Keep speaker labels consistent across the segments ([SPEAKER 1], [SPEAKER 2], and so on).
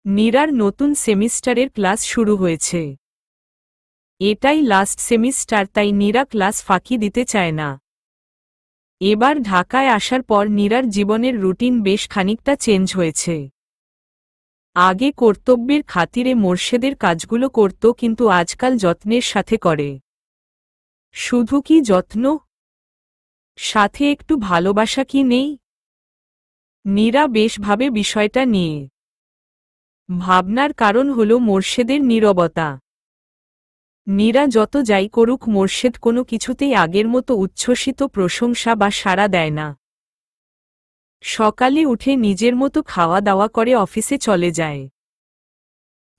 [SPEAKER 1] নীরার নতুন সেমিস্টারের ক্লাস শুরু হয়েছে। এটাই লাস্ট সেমিস্টার, তাই নীরা ক্লাস ফাঁকি দিতে চায় না। এবার ঢাকায় আসার পর নীরার জীবনের রুটিন বেশ খানিকটা চেঞ্জ হয়েছে। আগে কর্তব্যের খাতিরে মোর্শেদের কাজগুলো করত, কিন্তু আজকাল যত্নের সাথে করে। শুধু কি যত্ন, সাথে একটু ভালোবাসা কি নেই? নীরা বেশ ভাবে বিষয়টা নিয়ে। ভাবনার কারণ হল মোর্শেদের নীরবতা। নীরা যত যাই করুক, মোর্শেদ কোনো কিছুতেই আগের মতো উচ্ছ্বসিত প্রশংসা বা সাড়া দেয় না। সকালে উঠে নিজের মতো খাওয়া দাওয়া করে অফিসে চলে যায়।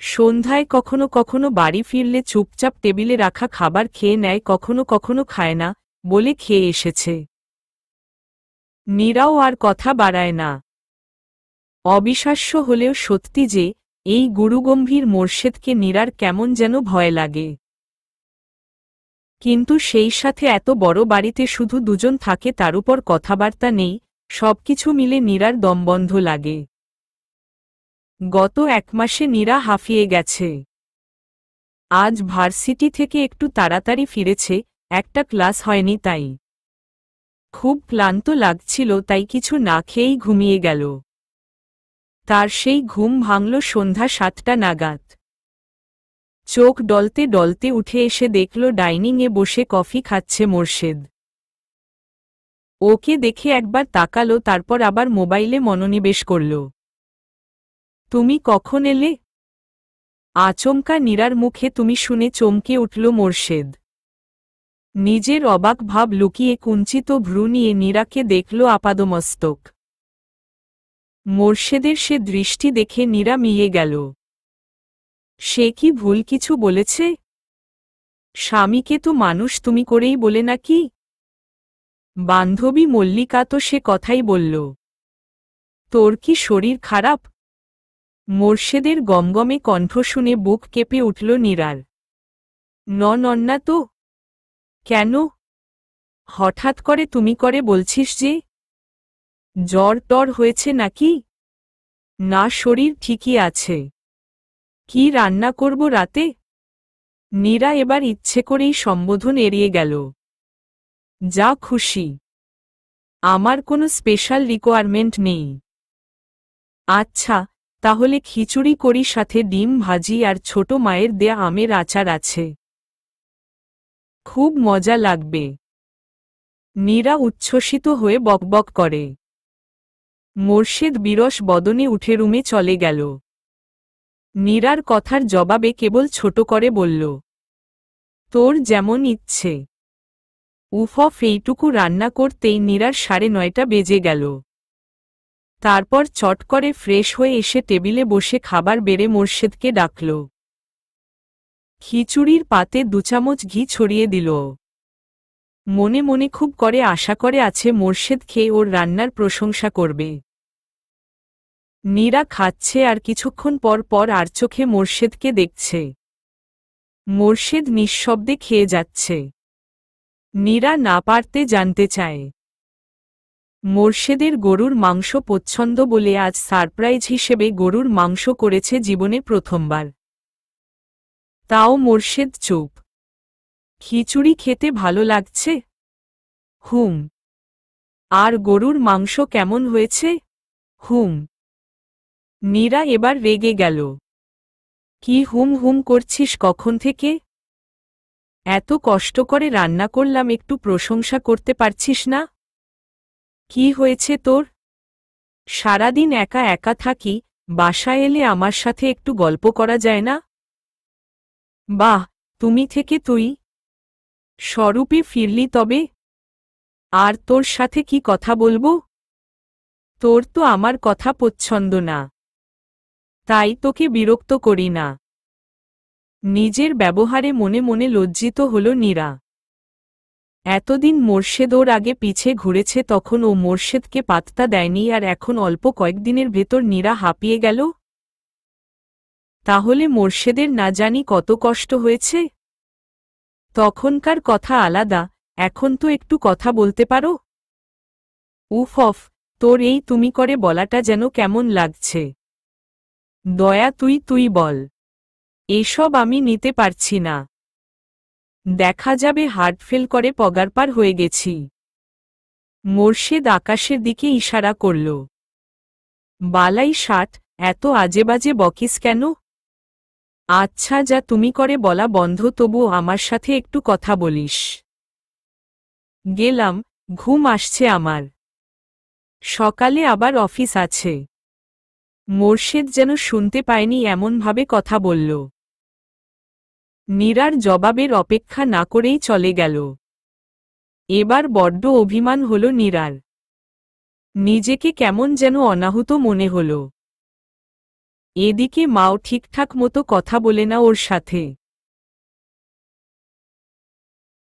[SPEAKER 1] সন্ধ্যায় কখনো কখনো বাড়ি ফিরলে চুপচাপ টেবিলে রাখা খাবার খেয়ে নেয়, কখনো কখনো খায় না, বলে খেয়ে এসেছে। নীরাও আর কথা বাড়ায় না। অবিশ্বাস্য হলেও সত্যি যে, এই গুরুগম্ভীর মোর্শেদকে নীরার কেমন যেন ভয় লাগে। কিন্তু সেই সাথে এত বড় বাড়িতে শুধু দুজন থাকে, তার উপর কথাবার্তা নেই, সবকিছু মিলে নীরার দমবন্ধ লাগে। গত 1 মাসে নীরা হাঁফিয়ে গেছে। আজ ভার্সিটি থেকে একটু তাড়াতাড়ি ফিরেছে, একটা ক্লাস হয়নি তাই। খুব ক্লান্ত লাগছিল, তাই কিছু না খেয়েই ঘুমিয়ে গেল। তার সেই ঘুম ভাঙল সন্ধ্যা 7টা নাগাদ। চোখ ডলতে ডলতে উঠে এসে দেখল ডাইনিংয়ে বসে কফি খাচ্ছে মোর্শেদ। ওকে দেখে একবার তাকালো, তারপর আবার মোবাইলে মনোনিবেশ করল। তুমি কখন এলে? আচমকা নীরার মুখে তুমি শুনে চমকে উঠল মোর্শেদ। নিজের অবাক ভাব লুকিয়ে কুঞ্চিত ভ্রু নিয়ে নীরাকে দেখল আপাদমস্তক। মোর্শেদের সে দৃষ্টি দেখে নীরা মিয়ে গেল। সে কি ভুল কিছু বলেছে? স্বামীকে তো মানুষ তুমি করেই বলে নাকি? বান্ধবী মল্লিকা তো সে কথাই বলল। তোর কি শরীর খারাপ? মোর্শেদের গমগমে কণ্ঠ শুনে বুক কেঁপে উঠল নীরার। না তো। কেন? হঠাৎ করে তুমি করে বলছিস যে? জ্বর টর হয়েছে নাকি? না, শরীর ঠিকই আছে। কি রান্না করব রাতে? নীরা এবার ইচ্ছে করেই সম্বোধন এড়িয়ে গেল। যা খুশি। আমার কোনো স্পেশাল রিকোয়ারমেন্ট নেই। আচ্ছা, তাহলে খিচুড়ি করি, সাথে ডিম ভাজি আর ছোট মায়ের দেয়া আমের আচার আছে। খুব মজা লাগবে। নীরা উচ্ছ্বসিত হয়ে বকবক করে। মোর্শেদ বিরস বদনে উঠে রুমে চলে গেল। নীরার কথার জবাবে কেবল ছোট করে বলল, তোর যেমন ইচ্ছে। উফ, এইটুকু রান্না করতেই নীরার 9:30 বেজে গেল। তারপর চট করে ফ্রেশ হয়ে এসে টেবিলে বসে খাবার বেড়ে মোর্শেদকে ডাকল। খিচুড়ির পাতে 2 চামচ ঘি ছড়িয়ে দিল। মনে মনে খুব করে আশা করে আছে মোর্শেদ খেয়ে ওর রান্নার প্রশংসা করবে। নীরা খাচ্ছে আর কিছুক্ষণ পর পর আর চোখে মোর্শেদকে দেখছে। মোর্শেদ নিঃশব্দে খেয়ে যাচ্ছে। নীরা না পারতে জানতে চায়। মোর্শেদের গরুর মাংস পছন্দ বলে আজ সারপ্রাইজ হিসেবে গরুর মাংস করেছে জীবনে প্রথমবার। তাও মোর্শেদ চুপ। খিচুড়ি খেতে ভালো লাগছে? হুম। আর গরুর মাংস কেমন হয়েছে? হুম। নীরা এবার রেগে গেল। কি হুম হুম করছিস কখন থেকে? এত কষ্ট করে রান্না করলাম, একটু প্রশংসা করতে পারছিস না? কি হয়েছে তোর? সারাদিন একা একা থাকি, বাসায় এলে আমার সাথে একটু গল্প করা যায় না? বাহ, তুমি থেকে তুই স্বরূপে ফিরলি তবে। আর তোর সাথে কি কথা বলবো? তোর তো আমার কথা পছন্দ না, তাই তোকে বিরক্ত করি না। নিজের ব্যবহারে মনে মনে লজ্জিত হল নীরা। এতদিন মোর্শেদ ওর আগে পিছে ঘুরেছে, তখন ও মোর্শেদকে পাত্তা দেয়নি, আর এখন অল্প কয়েকদিনের ভেতর নীরা হাঁপিয়ে গেল। তাহলে মোর্শেদের না জানি কত কষ্ট হয়েছে। তখনকার কথা আলাদা, এখন তো একটু কথা বলতে পারো। উফ, তোর এই তুমি করে বলাটা যেন কেমন লাগছে। দয়া তুই তুই বল। এসব আমি নিতে পারছি না। দেখা যাবে হার্ট ফেল করে পগারপার হয়ে গেছি। মোর্শেদ আকাশের দিকে ইশারা করল। বালাই ষাট, এত আজেবাজে বকিস কেন? আচ্ছা যা তুমি করে বলা বন্ধ, তবুও আমার সাথে একটু কথা বলিস। গেলাম, ঘুম আসছে আমার। সকালে আবার অফিস আছে। মোর্শেদ যেন শুনতে পায়নি এমনভাবে কথা বলল। নীরার জবাবের অপেক্ষা না করেই চলে গেল। এবার বড্ড অভিমান হল নীরার। নিজেকে কেমন যেন অনাহুত মনে হল। এদিকে মাও ঠিকঠাক মতো কথা বলে না ওর সাথে।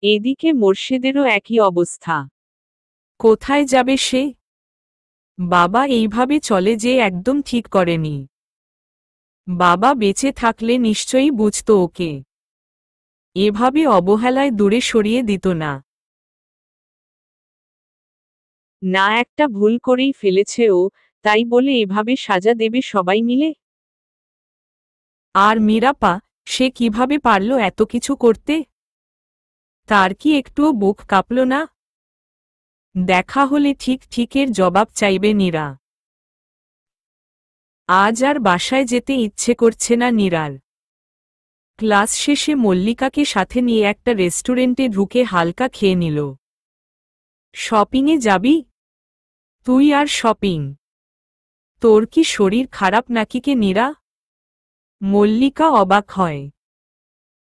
[SPEAKER 1] এদিকে মোর্শেদেরও একই অবস্থা। কোথায় যাবে সে? বাবা এইভাবে চলে যে একদম ঠিক করেনি। বাবা বেঁচে থাকলে নিশ্চয়ই বুঝত ওকে। এভাবে অবহেলায় দূরে সরিয়ে দিত না। না, একটা ভুল করেই ফেলেছে ও, তাই বলে এভাবে সাজা দেবে সবাই মিলে? আর মীরাপা, সে কিভাবে পারল এত কিছু করতে? তার কি একটুও বুক কাঁপল না? দেখা হলে ঠিক ঠিকের জবাব চাইবে নীরা। আজ আর বাসায় যেতে ইচ্ছে করছে না নীরার। ক্লাস শেষে মল্লিকাকে সাথে নিয়ে একটা রেস্টুরেন্টে ঢুকে হালকা খেয়ে নিল। শপিংয়ে যাবি? তুই আর শপিং? তোর কি শরীর খারাপ নাকি কে নীরা? মল্লিকা অবাক হয়।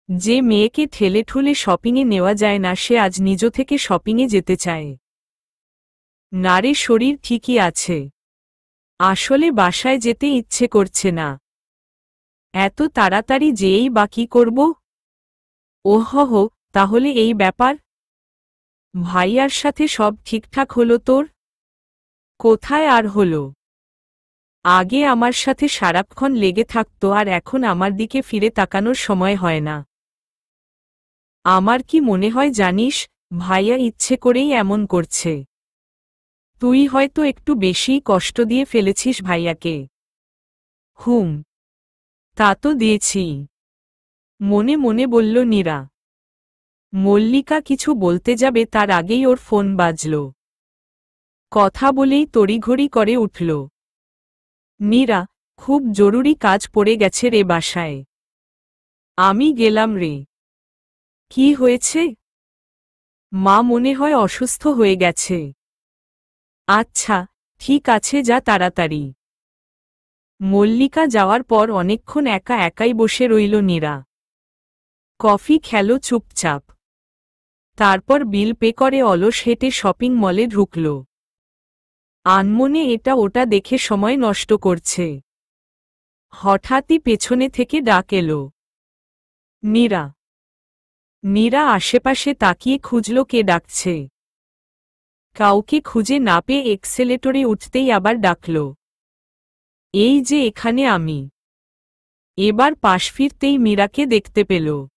[SPEAKER 1] যে মেয়েকে ঠেলে ঠুলে শপিংয়ে নেওয়া যায় না সে আজ নিজ থেকে শপিংয়ে যেতে চায়। নারে, শরীর ঠিকই আছে। আসলে বাসায় যেতে ইচ্ছে করছে না। এত তাড়াতাড়ি যেয়েই বা কি করব? ওহহ, তাহলে এই ব্যাপার? ভাইয়ার সাথে সব ঠিকঠাক হলো তোর? কোথায় আর হলো? আগে আমার সাথে সারাক্ষণ লেগে থাকতো আর এখন আমার দিকে ফিরে তাকানোর সময় হয় না। আমার কি মনে হয় জানিস, ভাইয়া ইচ্ছে করেই এমন করছে। তুই হয়তো একটু বেশিই কষ্ট দিয়ে ফেলেছিস ভাইয়াকে। হুম, তা তো দিয়েছি, মনে মনে বলল নীরা। মল্লিকা কিছু বলতে যাবে তার আগেই ওর ফোন বাজল। কথা বলেই তড়িঘড়ি করে উঠল। নীরা, খুব জরুরি কাজ পড়ে গেছে রে বাসায়। আমি গেলাম রে। কি হয়েছে? মা মনে হয় অসুস্থ হয়ে গেছে। আচ্ছা, ঠিক আছে, যা তাড়াতাড়ি। মল্লিকা যাওয়ার পর অনেকক্ষণ একা একাই বসে রইল নীরা। কফি খেল চুপচাপ। তারপর বিল পে করে অলস হেঁটে শপিং মলে ঢুকল। আনমনে এটা ওটা দেখে সময় নষ্ট করছে। হঠাৎই পেছনে থেকে ডাক এলো। নীরা। নীরা আশেপাশে তাকিয়ে খুঁজল কে ডাকছে। কাউকে খুঁজে না পেয়ে এক্সেলেটরে উঠতেই আবার ডাকল। এই যে এখানে আমি। এবার পাশ ফিরতেই মীরাকে দেখতে পেল।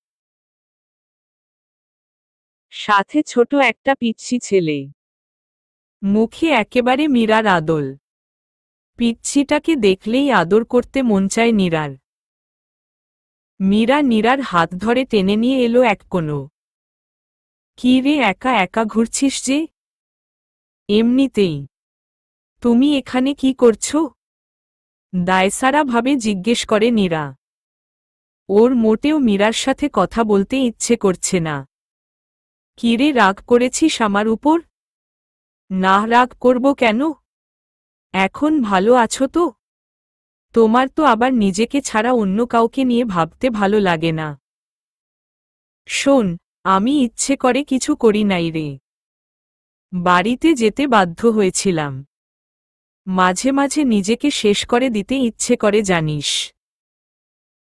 [SPEAKER 1] সাথে ছোট একটা পিচ্ছি ছেলে। মুখে একেবারে মীরার আদল। পিচ্ছিটাকে দেখলেই আদর করতে মন চায় নীরার। মীরা নীরার হাত ধরে টেনে নিয়ে এলো এক কোণো। কি রে, একা একা ঘুরছিস যে? এমনিতেই। তুমি এখানে কি করছো? দায়সারা ভাবে জিজ্ঞেস করে নীরা। ওর মোটেও মীরার সাথে কথা বলতে ইচ্ছে করছে না। কি রে, রাগ করেছিস আমার উপর? না, রাগ করব কেন? এখন ভালো আছো তো? তোমার তো আবার নিজেকে ছাড়া অন্য কাউকে নিয়ে ভাবতে ভালো লাগে না। শোন, আমি ইচ্ছে করে কিছু করি নাই রে। বাড়িতে যেতে বাধ্য হয়েছিলাম। মাঝে মাঝে নিজেকে শেষ করে দিতে ইচ্ছে করে জানিস।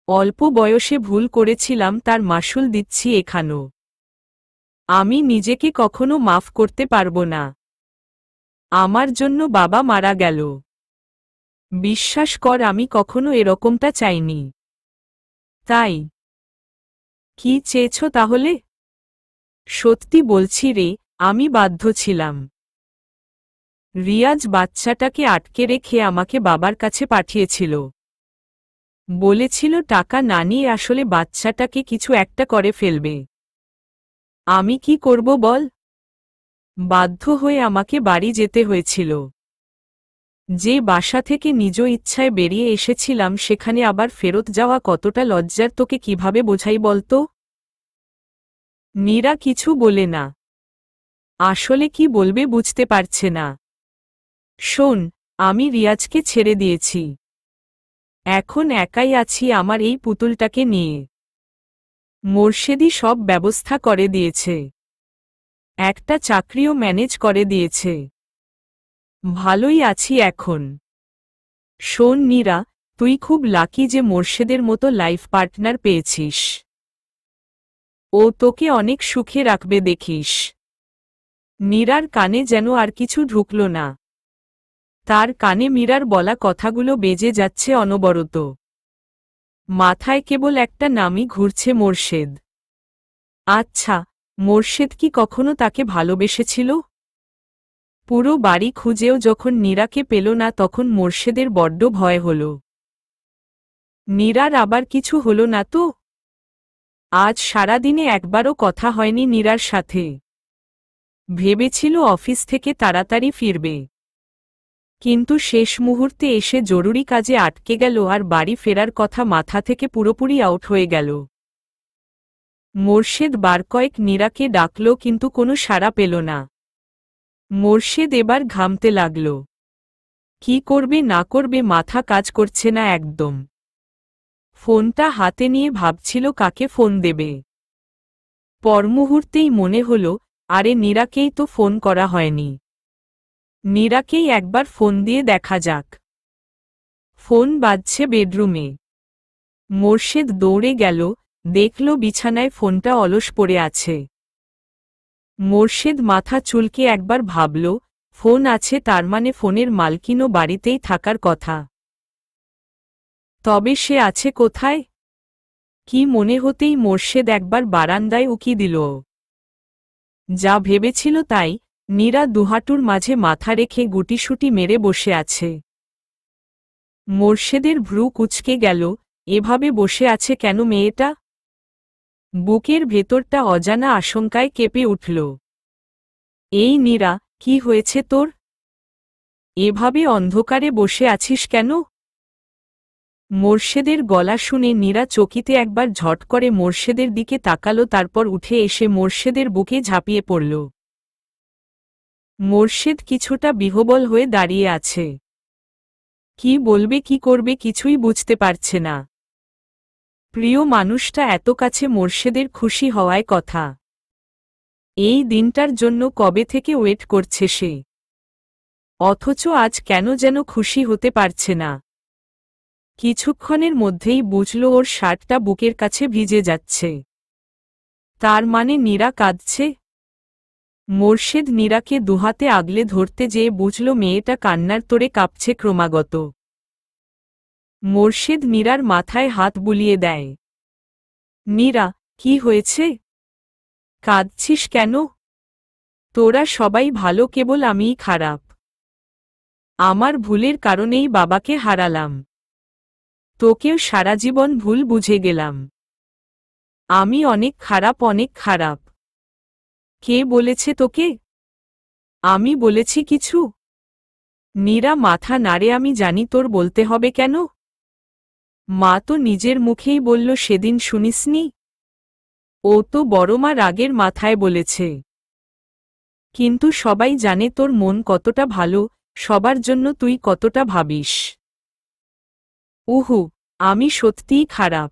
[SPEAKER 1] অল্প বয়সে ভুল করেছিলাম, তার মাসুল দিচ্ছি এখানো। আমি নিজেকে কখনো মাফ করতে পারবো না। আমার জন্য বাবা মারা গেল। বিশ্বাস কর, আমি কখনো এরকমটা চাইনি। তাই কি চেয়েছ তাহলে? সত্যি বলছি রে, আমি বাধ্য ছিলাম। রিয়াজ বাচ্চাটাকে আটকে রেখে আমাকে বাবার কাছে পাঠিয়েছিল। বলেছিল টাকা না নিয়ে আসলে বাচ্চাটাকে কিছু একটা করে ফেলবে। আমি কি করব বল? বাধ্য হয়ে আমাকে বাড়ি যেতে হয়েছিল। যে বাসা থেকে নিজ ইচ্ছায় বেরিয়ে এসেছিলাম সেখানে আবার ফেরত যাওয়া কতটা লজ্জার তোকে কিভাবে বোঝাই বলতো? নীরা কিছু বলে না। আসলে কি বলবে বুঝতে পারছে না। শোন, আমি রিয়াজকে ছেড়ে দিয়েছি। এখন একাই আছি আমার এই পুতুলটাকে নিয়ে। মোর্শেদি সব ব্যবস্থা করে দিয়েছে। একটা চাকরিও ম্যানেজ করে দিয়েছে। ভালোই আছি এখন। শোন নীরা, তুই খুব লাকি যে মোর্শেদের মতো লাইফ পার্টনার পেয়েছিস। ও তোকে অনেক সুখে রাখবে দেখিস। নীরার কানে যেন আর কিছু ঢুকল না। তার কানে মীরার বলা কথাগুলো বেজে যাচ্ছে অনবরত। মাথায় কেবল একটা নামই ঘুরছে, মোর্শেদ। আচ্ছা, মোর্শেদ কি কখনো তাকে ভালোবেসেছিল? পুরো বাড়ি খুঁজেও যখন নীরাকে পেল না তখন মোর্শেদের বড্ড ভয় হল। নীরার আবার কিছু হল না তো? আজ সারাদিনে একবারও কথা হয়নি নীরার সাথে। ভেবেছিল অফিস থেকে তাড়াতাড়ি ফিরবে, কিন্তু শেষ মুহূর্তে এসে জরুরি কাজে আটকে গেল আর বাড়ি ফেরার কথা মাথা থেকে পুরোপুরি আউট হয়ে গেল। মোর্শেদ বার কয়েক নীরাকে ডাকল কিন্তু কোনো সাড়া পেল না। মোর্শেদ এবার ঘামতে লাগল। কি করবে না করবে মাথা কাজ করছে না একদম। ফোনটা হাতে নিয়ে ভাবছিল কাকে ফোন দেবে। পরমুহূর্তেই মনে হল, আরে নীরাকেই তো ফোন করা হয়নি। নীরাকেই একবার ফোন দিয়ে দেখা যাক। ফোন বাজছে বেডরুমে। মোর্শেদ দৌড়ে গেল, দেখল বিছানায় ফোনটা অলস পড়ে আছে। মোর্শেদ মাথা চুলকে একবার ভাবল, ফোন আছে তার মানে ফোনের মালকিনও বাড়িতেই থাকার কথা। তবে সে আছে কোথায়? কি মনে হতেই মোর্শেদ একবার বারান্দায় উকি দিল। যা ভেবেছিল তাই, নীরা দুহাঁটুর মাঝে মাথা রেখে গুটিসুটি মেরে বসে আছে। মোর্শেদের ভ্রু কুঁচকে গেল, এভাবে বসে আছে কেন মেয়েটা? বুকের ভেতরটা অজানা আশঙ্কায় কেঁপে উঠল। এই নীরা, কি হয়েছে তোর? এভাবে অন্ধকারে বসে আছিস কেন? মোর্শেদের গলা শুনে নীরা চকিতে একবার ঝট করে মোর্শেদের দিকে তাকালো, তারপর উঠে এসে মোর্শেদের বুকে ঝাঁপিয়ে পড়ল। মোর্শেদ কিছুটা বিহ্বল হয়ে দাঁড়িয়ে আছে। কি বলবে কি করবে কিছুই বুঝতে পারছে না। প্রিয় মানুষটা এত কাছে, মোর্শেদের খুশি হওয়ায় কথা। এই দিনটার জন্য কবে থেকে ওয়েট করছে সে। অথচ আজ কেন যেন খুশি হতে পারছে না। কিছুক্ষণের মধ্যেই বুঝল ওর শার্টটা বুকের কাছে ভিজে যাচ্ছে। তার মানে নীরা কাঁদছে। মোর্শেদ নীরাকে দুহাতে আগলে ধরতে যেয়ে বুঝল মেয়েটা কান্নার তোড়ে কাঁপছে ক্রমাগত। মোর্শেদ নীরার মাথায় হাত বুলিয়ে দেয়। নীরা, কি হয়েছে? কাঁদছিস কেন? তোরা সবাই ভালো, কেবল আমিই খারাপ। আমার ভুলের কারণেই বাবাকে হারালাম। তোকেও সারা জীবন ভুল বুঝে গেলাম। আমি অনেক খারাপ, অনেক খারাপ। কে বলেছে তোকে? আমি বলেছি কিছু? নীরা মাথা নাড়ে। আমি জানি তোর বলতে হবে কেন। মা তো নিজের মুখেই বলল সেদিন, শুনিসনি? ও তো বড়মা রাগের মাথায় বলেছে। কিন্তু সবাই জানে তোর মন কতটা ভালো, সবার জন্য তুই কতটা ভাবিস। উহু, আমি সত্যিই খারাপ।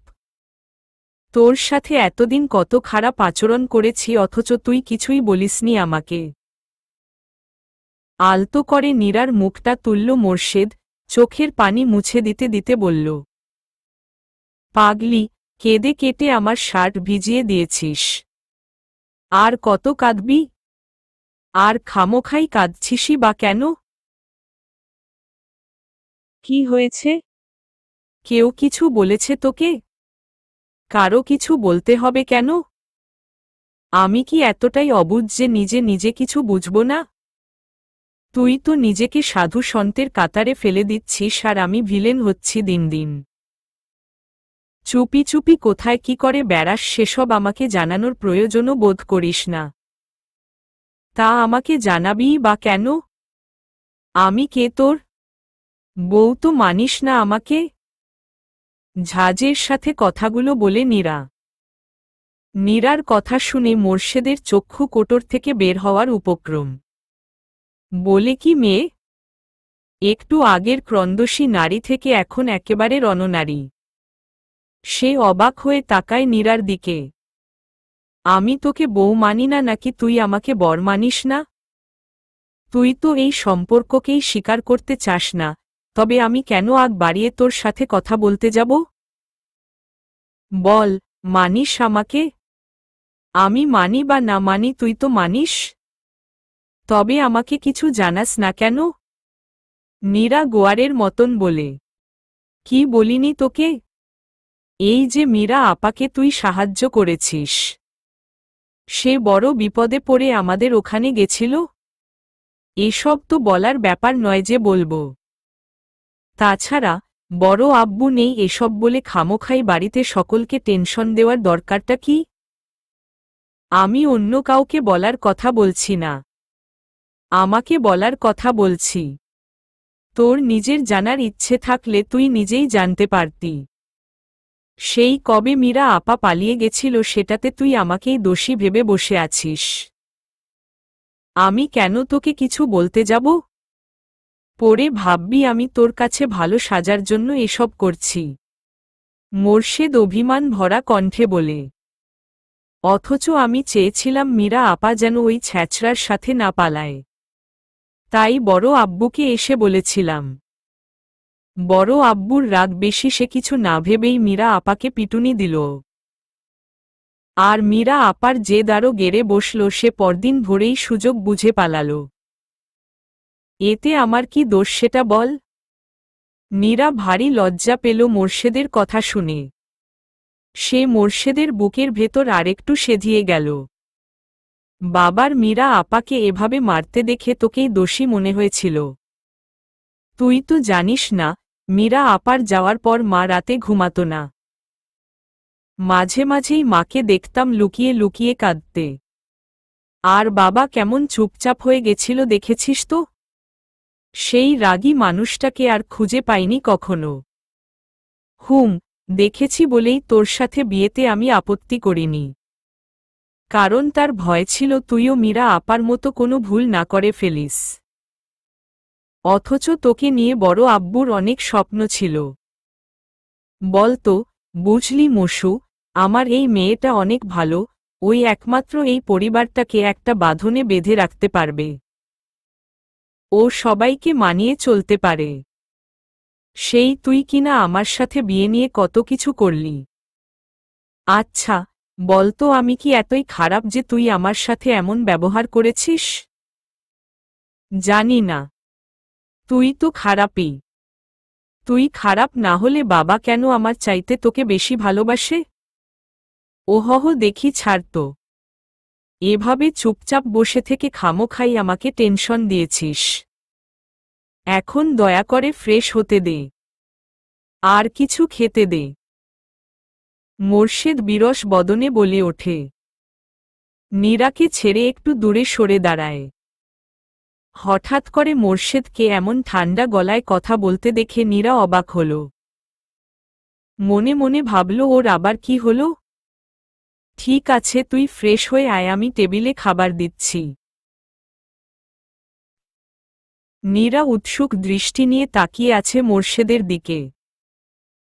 [SPEAKER 1] তোর সাথে এতদিন কত খারাপ আচরণ করেছি অথচ তুই কিছুই বলিসনি আমাকে। আলতো করে নীরার মুখটা তুলল মোর্শেদ, চোখের পানি মুছে দিতে দিতে বলল, পাগলি, কেঁদে কেটে আমার শার্ট ভিজিয়ে দিয়েছিস। আর কত কাঁদবি? আর খামোখাই কাঁদছিসই বা কেন? কি হয়েছে? কেউ কিছু বলেছে তোকে? কারো কিছু বলতে হবে কেন? আমি কি এতটাই অবুঝ যে নিজে নিজে কিছু বুঝব না? তুই তো নিজেকে সাধু সন্তের কাতারে ফেলে দিচ্ছিস আর আমি ভিলেন হচ্ছি দিন দিন। চুপি চুপি কোথায় কি করে বেড়াস সেসব আমাকে জানানোর প্রয়োজনও বোধ করিস না। তা আমাকে জানাবিই বা কেন? আমি কে তোর বউ তো মানিস না আমাকে? ঝাঁজের সাথে কথাগুলো বলে নীরার কথা শুনে মোর্শেদের চক্ষু কোটর থেকে বের হওয়ার উপক্রম। বলে কি মেয়ে? একটু আগের ক্রন্দসী নারী থেকে এখন একেবারে রণনারী। সে অবাক হয়ে তাকায় নীরার দিকে। আমি তোকে বউ মানি না নাকি তুই আমাকে বর মানিস না? তুই তো এই সম্পর্ককেই স্বীকার করতে চাস না, তবে আমি কেন আগ বাড়িয়ে তোর সাথে কথা বলতে যাব? বল, মানিস আমাকে? আমি মানি বা না মানি তুই তো মানিস। তবে আমাকে কিছু জানাস না কেন? নীরা গোয়ারের মতন বলে। কি বলিনি তোকে? এই যে মীরা আপাকে তুই সাহায্য করেছিস, সে বড় বিপদে পড়ে আমাদের ওখানে গেছিল। এসব তো বলার ব্যাপার নয় যে বলবো। তাছাড়া বড় আব্বু নেই এসব বলে খামোখাই বাড়িতে সকলকে টেনশন দেওয়ার দরকারটা কি? আমি অন্য কাউকে বলার কথা বলছি না, আমাকে বলার কথা বলছি। তোর নিজের জানার ইচ্ছে থাকলে তুই নিজেই জানতে পারতি। সেই কবে মীরা আপা পালিয়ে গেছিল সেটাতে তুই আমাকেই দোষী ভেবে বসে আছিস। আমি কেন তোকে কিছু বলতে যাব? পরে ভাববি আমি তোর কাছে ভালো সাজার জন্য এসব করছি। মোর্শেদ অভিমান ভরা কণ্ঠে বলে। অথচ আমি চেয়েছিলাম মীরা আপা যেন ওই ছ্যাচড়ার সাথে না পালায়। তাই বড় আব্বুকে এসে বলেছিলাম। বড় আব্বুর রাগ বেশি, সে কিছু না ভেবেই মীরা আপাকে পিটুনি দিল। আর মীরা আপার যে দাঁড়ো গেড়ে বসল সে পরদিন ভোরেই সুযোগ বুঝে পালাল। এতে আমার কি দোষ সেটা বল? নীরা ভারী লজ্জা পেল মোর্শেদের কথা শুনে। সে মোর্শেদের বুকের ভেতর আরেকটু সেধিয়ে গেল। বাবার মীরা আপাকে এভাবে মারতে দেখে তোকেই দোষী মনে হয়েছিল। তুই তো জানিস না, মীরা আপার যাওয়ার পর মা রাতে ঘুমাত না। মাঝে মাঝেই মাকে দেখতাম লুকিয়ে লুকিয়ে কাঁদতে। আর বাবা কেমন চুপচাপ হয়ে গেছিল দেখেছিস তো? সেই রাগী মানুষটাকে আর খুঁজে পাইনি কখনো। দেখেছি বলেই তোর সাথে বিয়েতে আমি আপত্তি করিনি। কারণ তার ভয় ছিল তুইও মীরা আপার মতো কোনো ভুল না করে ফেলিস। অথচ তোকে নিয়ে বড় আব্বুর অনেক স্বপ্ন ছিল। বলতো, বুঝলি মশু, আমার এই মেয়েটা অনেক ভালো, ওই একমাত্র এই পরিবারটাকে একটা বাঁধনে বেঁধে রাখতে পারবে। ও সবাইকে মানিয়ে চলতে পারে। সেই তুই কিনা আমার সাথে বিয়ে নিয়ে কত কিছু করলি। আচ্ছা, বলতো আমি কি এতই খারাপ যে তুই আমার সাথে এমন ব্যবহার করেছিস? জানি না। তুই তো খারাপই। তুই খারাপ না হলে বাবা কেন আমার চাইতে তোকে বেশি ভালোবাসে? ওহহ দেখি ছাড়তো। এভাবে চুপচাপ বসে থেকে খামোখাই আমাকে টেনশন দিয়েছিস। এখন দয়া করে ফ্রেশ হতে দে, আর কিছু খেতে দে। মোর্শেদ বিরস বদনে বলে ওঠে। নীরাকে ছেড়ে একটু দূরে সরে দাঁড়ায়। হঠাৎ করে মোর্শেদকে এমন ঠান্ডা গলায় কথা বলতে দেখে নীরা অবাক হল। মনে মনে ভাবল ওর আবার কি হল। ঠিক আছে, তুই ফ্রেশ হয়ে আয়, আমি টেবিলে খাবার দিচ্ছি। নীরা উৎসুক দৃষ্টি নিয়ে তাকিয়ে আছে মোর্শেদের দিকে।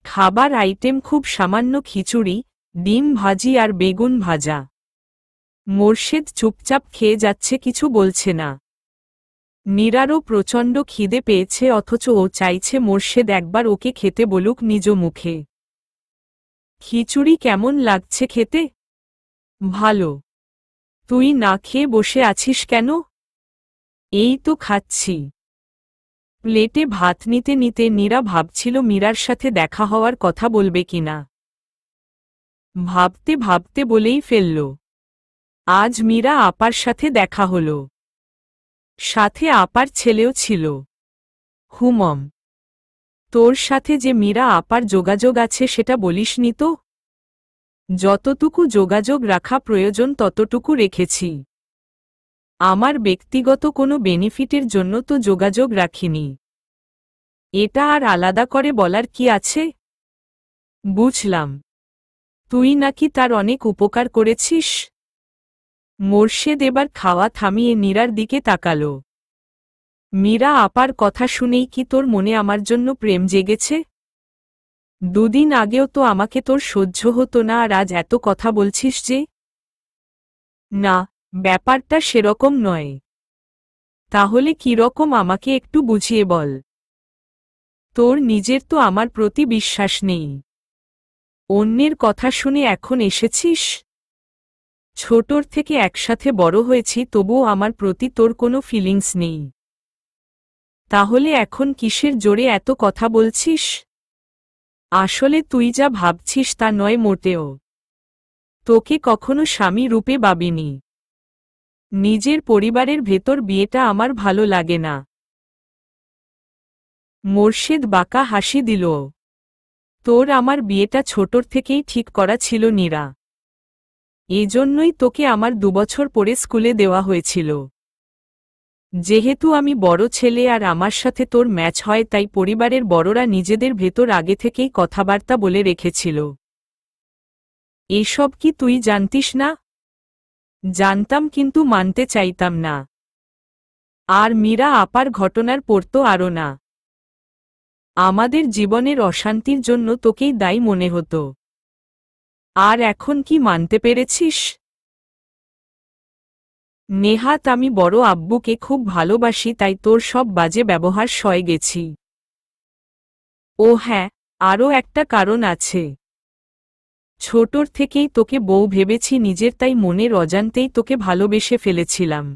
[SPEAKER 1] খাবার আইটেম খুব সামান্য খিচুড়ি, ডিম ভাজি আর বেগুন ভাজা। মোর্শেদ চুপচাপ খেয়ে যাচ্ছে, কিছু বলছে না। নীরারও প্রচণ্ড খিদে পেয়েছে, অথচ ও চাইছে মোর্শেদ একবার ওকে খেতে বলুক নিজ মুখে। খিচুড়ি কেমন লাগছে খেতে? ভালো। তুই না খেয়ে বসে আছিস কেন? এই তো খাচ্ছি। প্লেটে ভাত নিতে নিতে নীরা ভাবছিল মীরার সাথে দেখা হওয়ার কথা বলবে কিনা। ভাবতে ভাবতে বলেই ফেলল। আজ মীরা আপার সাথে দেখা হলো। সাথে আপার ছেলেও ছিল, হুমম। তোর সাথে যে মীরা আপার যোগাযোগ আছে সেটা বলিসনি তো? যতটুকু যোগাযোগ রাখা প্রয়োজন ততটুকু রেখেছি। আমার ব্যক্তিগত কোনো বেনিফিটের জন্য তো যোগাযোগ রাখিনি। এটা আর আলাদা করে বলার কি আছে? বুঝলাম, তুই নাকি তার অনেক উপকার করেছিস। মোর্শেদ এবার খাওয়া থামিয়ে নীরার দিকে তাকালো। মীরা আপার কথা শুনেই কি তোর মনে আমার জন্য প্রেম জেগেছে? দুদিন আগেও তো আমাকে তোর সহ্য হতো না, আর আজ এত কথা বলছিস যে? না, ব্যাপারটা সেরকম নয়। তাহলে কিরকম আমাকে একটু বুঝিয়ে বল। তোর নিজের তো আমার প্রতি বিশ্বাস নেই, অন্যের কথা শুনে এখন এসেছিস? ছোটর থেকে একসাথে বড় হয়েছি, তবুও আমার প্রতি তোর কোনো ফিলিংস নেই। তাহলে এখন কিসের জোরে এত কথা বলছিস? আসলে তুই যা ভাবছিস তা নয় মোটেও। তোকে কখনো স্বামী রূপে ভাবিনি। নিজের পরিবারের ভেতর বিয়েটা আমার ভালো লাগে না। মোর্শেদ বাঁকা হাসি দিল। তোর আমার বিয়েটা ছোটর থেকেই ঠিক করা ছিল নীরা। এজন্যই তোকে আমার 2 বছর পরে স্কুলে দেওয়া হয়েছিল। যেহেতু আমি বড় ছেলে আর আমার সাথে তোর ম্যাচ হয়, তাই পরিবারের বড়রা নিজেদের ভেতর আগে থেকেই কথাবার্তা বলে রেখেছিল। এসব কি তুই জানতিস না? জানতাম, কিন্তু মানতে চাইতাম না। আর মীরা আপার ঘটনার পর তো আরও না। আমাদের জীবনের অশান্তির জন্য তোকেই দায়ী মনে হতো। আর এখন কি মানতে পেরেছিস? নেহাত আমি বড় আব্বুকে খুব ভালোবাসি, তাই তোর সব বাজে ব্যবহার সয়ে গেছি। ও হ্যাঁ, আরও একটা কারণ আছে। ছোটর থেকেই তোকে বউ ভেবেছি নিজের, তাই মনের অজান্তেই তোকে ভালোবেসে ফেলেছিলাম।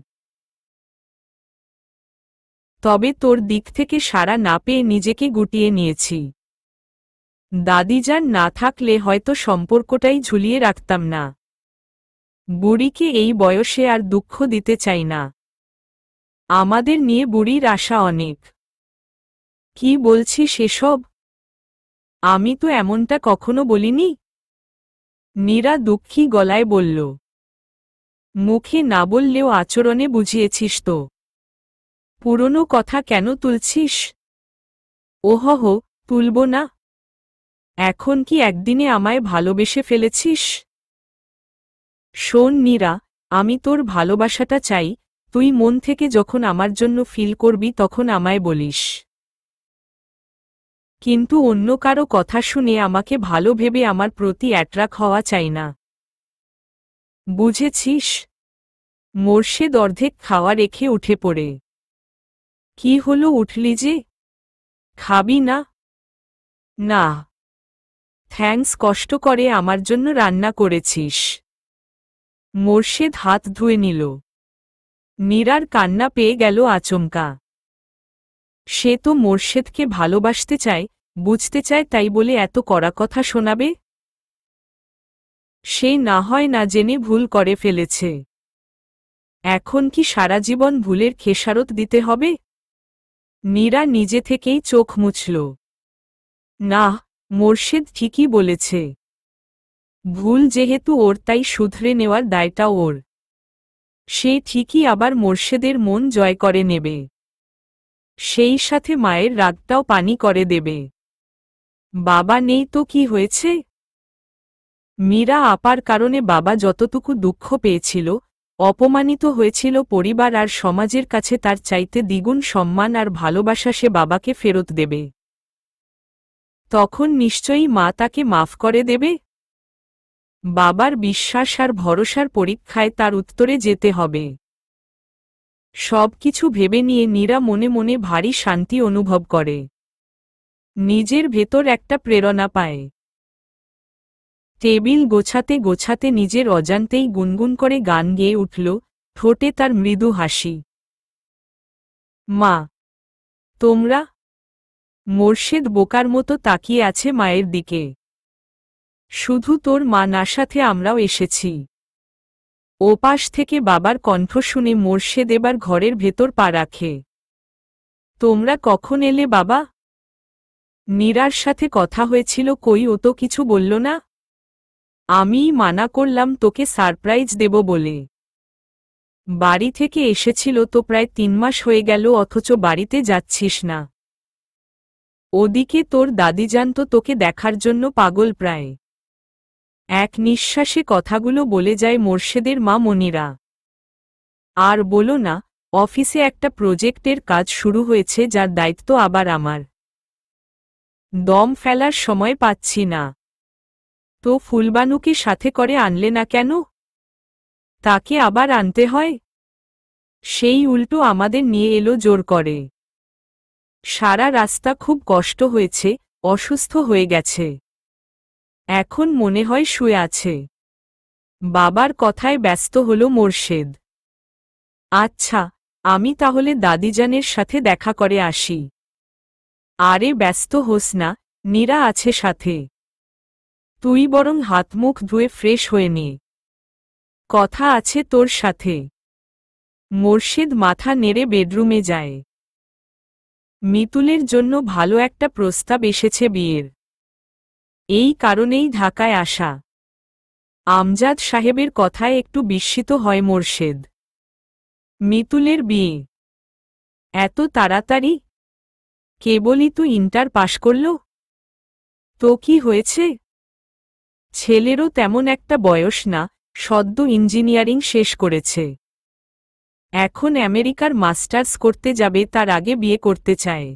[SPEAKER 1] তবে তোর দিক থেকে সাড়া না পেয়ে নিজেকে গুটিয়ে নিয়েছি। দাদিজান না থাকলে হয়তো সম্পর্কটাই ঝুলিয়ে রাখতাম না। বুড়িকে এই বয়সে আর দুঃখ দিতে চাই না। আমাদের নিয়ে বুড়ির আশা অনেক। কি বলছিস সেসব? আমি তো এমনটা কখনো বলিনি। নীরা দুঃখী গলায় বলল। মুখে না বললেও আচরণে বুঝিয়েছিস তো। পুরনো কথা কেন তুলছিস? ওহহ, তুলব না। এখন কি একদিনে আমায় ভালোবেসে ফেলেছিস? শোন নীরা, আমি তোর ভালোবাসাটা চাই। তুই মন থেকে যখন আমার জন্য ফিল করবি তখন আমায় বলিস। কিন্তু অন্য কারো কথা শুনে আমাকে ভালো ভেবে আমার প্রতি অ্যাট্রাক্ট হওয়া চাই না। বুঝেছিস? মোর্শেদ অর্ধেক খাওয়া রেখে উঠে পড়ে। কি হলো, উঠলি যে? খাবি না? না, থ্যাঙ্কস, কষ্ট করে আমার জন্য রান্না করেছিস। মোর্শেদ হাত ধুয়ে নিল। নীরার কান্না পেয়ে গেল আচমকা। সে তো মোর্শেদকে ভালোবাসতে চায়, বুঝতে চায়, তাই বলে এত কড়া কথা শোনাবে? সে না হয় না জেনে ভুল করে ফেলেছে। এখন কি সারা জীবন ভুলের খেসারত দিতে হবে? নীরা নিজে থেকেই চোখ মুছল। না, মোর্শেদ ঠিকই বলেছে। ভুল যেহেতু ওর, তাই শুধরে নেওয়ার দায়টা ওর। সে ঠিকই আবার মোর্শেদের মন জয় করে নেবে। সেই সাথে মায়ের রাগটাও পানি করে দেবে। বাবা নেই তো কি হয়েছে? মীরা আপার কারণে বাবা যতটুকু দুঃখ পেয়েছিল, অপমানিত হয়েছিল, পরিবার আর সমাজের কাছে তার চাইতে দ্বিগুণ সম্মান আর ভালোবাসা সে বাবাকে ফেরত দেবে। তখন নিশ্চয়ই মা তাকে মাফ করে দেবে। বাবার বিশ্বাস আর ভরসার পরীক্ষায় তার উত্তরে যেতে হবে। সবকিছু ভেবে নিয়ে নীরা মনে মনে ভারী শান্তি অনুভব করে। নিজের ভেতর একটা প্রেরণা পায়। টেবিল গোছাতে গোছাতে নিজের অজান্তেই গুনগুন করে গান গেয়ে উঠল, ঠোঁটে তার মৃদু হাসি। মা, তোমরা? মোর্শেদ বোকার মতো তাকিয়ে আছে মায়ের দিকে। শুধু তোর মা না, সাথে আমরাও এসেছি। ওপাশ থেকে বাবার কণ্ঠ শুনে মোর্শেদ এবার ঘরের ভেতর পা রাখে। তোমরা কখন এলে বাবা? নীরার সাথে কথা হয়েছিল, কই ও তো কিছু বলল না। আমিই মানা করলাম তোকে সারপ্রাইজ দেব বলে। বাড়ি থেকে এসেছিল তো প্রায় 3 মাস হয়ে গেল, অথচ বাড়িতে যাচ্ছিস না। ওদিকে তোর দাদিজান তো তোকে দেখার জন্য পাগল প্রায়। এক নিঃশ্বাসে কথাগুলো বলে যায় মোর্শেদের মা মনিরা। আর বলো না, অফিসে একটা প্রজেক্টের কাজ শুরু হয়েছে যার দায়িত্ব আবার আমার। দম ফেলার সময় পাচ্ছি না। তো ফুলবানুকে সাথে করে আনলে না কেন? তাকে আবার আনতে হয়? সেই উল্টো আমাদের নিয়ে এলো জোর করে। সারা রাস্তা খুব কষ্ট হয়েছে, অসুস্থ হয়ে গেছে। এখন মনে হয় শুয়ে আছে। বাবার কথায় ব্যস্ত হলো মোর্শেদ। আচ্ছা, আমি তাহলে দাদিজানের সাথে দেখা করে আসি। আরে ব্যস্ত হোস না, নীরা আছে সাথে। তুই বরং হাত মুখ ধুয়ে ফ্রেশ হয়ে নে। কথা আছে তোর সাথে। মোর্শেদ মাথা নেড়ে বেডরুমে যায়। মিতুলের জন্য ভালো একটা প্রস্তাব এসেছে বিয়ের। এই কারণেই ঢাকায় আসা। আমজাদ সাহেবের কথায় একটু বিস্মিত হয় মোর্শেদ। মিতুলের বিয়ে এত তাড়াতাড়ি? কেবলই তো ইন্টার পাশ করল। তো কি হয়েছে? ছেলেরও তেমন একটা বয়স না, সদ্য ইঞ্জিনিয়ারিং শেষ করেছে। এখন আমেরিকার মাস্টার্স করতে যাবে, তার আগে বিয়ে করতে চায়।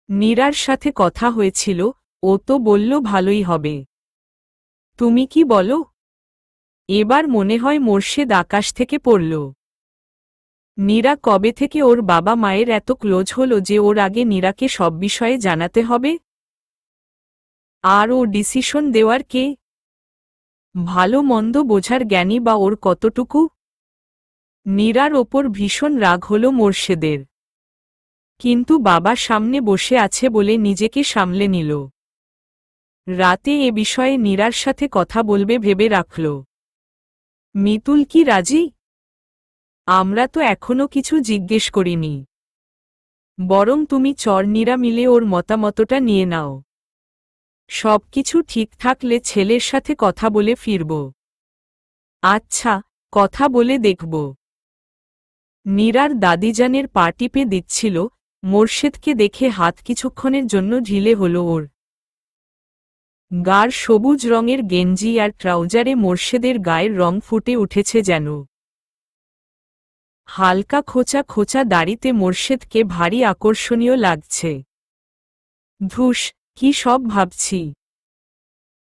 [SPEAKER 1] নীরার সাথে কথা হয়েছিল, ও তো বলল ভালোই হবে। তুমি কি বলো? এবার মনে হয় মোর্শেদ আকাশ থেকে পড়ল। নীরা কবে থেকে ওর বাবা মায়ের এত ক্লোজ হলো যে ওর আগে নীরাকে সব বিষয়ে জানাতে হবে? আর ও ডিসিশন দেওয়ার কে? ভালো মন্দ বোঝার জ্ঞানী বা ওর কতটুকু? নীরার ওপর ভীষণ রাগ হল মোর্শেদের। কিন্তু বাবা সামনে বসে আছে বলে নিজেকে সামলে নিল। রাতে এ বিষয়ে নীরার সাথে কথা বলবে ভেবে রাখল। মিতুল কি রাজি? আমরা তো এখনো কিছু জিজ্ঞেস করিনি। বরং তুমি নীরা মিলে ওর মতামতটা নিয়ে নাও। সবকিছু ঠিক থাকলে ছেলের সাথে কথা বলে ফিরব। আচ্ছা, কথা বলে দেখব। নীরার দাদিজানের পা টিপে দিচ্ছিল, মোর্শেদকে দেখে হাত কিছুক্ষণের জন্য ঢিলে হল ওর। গাঢ় সবুজ রঙের গেঞ্জি আর ট্রাউজারে মোর্শেদের গায়ের রং ফুটে উঠেছে যেন। হালকা খোঁচা খোঁচা দাড়িতে মোর্শেদকে ভারী আকর্ষণীয় লাগছে। ধুস, কি সব ভাবছি।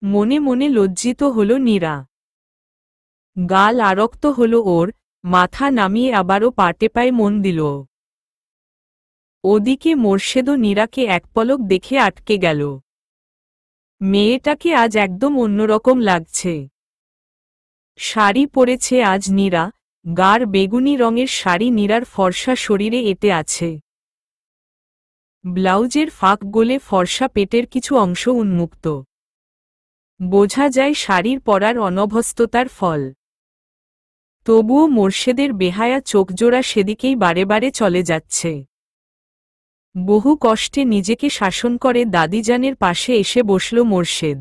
[SPEAKER 1] মনে মনে লজ্জিত হল নীরা। গাল আরক্ত হল ওর, মাথা নামিয়ে আবারও পায়ে মন দিল। ওদিকে মোর্শেদও নীরাকে এক পলক দেখে আটকে গেল। মেয়েটাকে আজ একদম অন্যরকম লাগছে। শাড়ি পরেছে আজ নীরা, গাঢ় বেগুনি রঙের শাড়ি নীরার ফর্সা শরীরে এঁটে আছে। ব্লাউজের ফাঁক গলে ফর্সা পেটের কিছু অংশ উন্মুক্ত। বোঝা যায় শাড়ির পরার অনভ্যস্ততার ফল। তবুও মোর্শেদের বেহায়া চোখজোড়া সেদিকেই বারে বারে চলে যাচ্ছে। বহু কষ্টে নিজেকে শাসন করে দাদিজানের পাশে এসে বসল মোর্শেদ।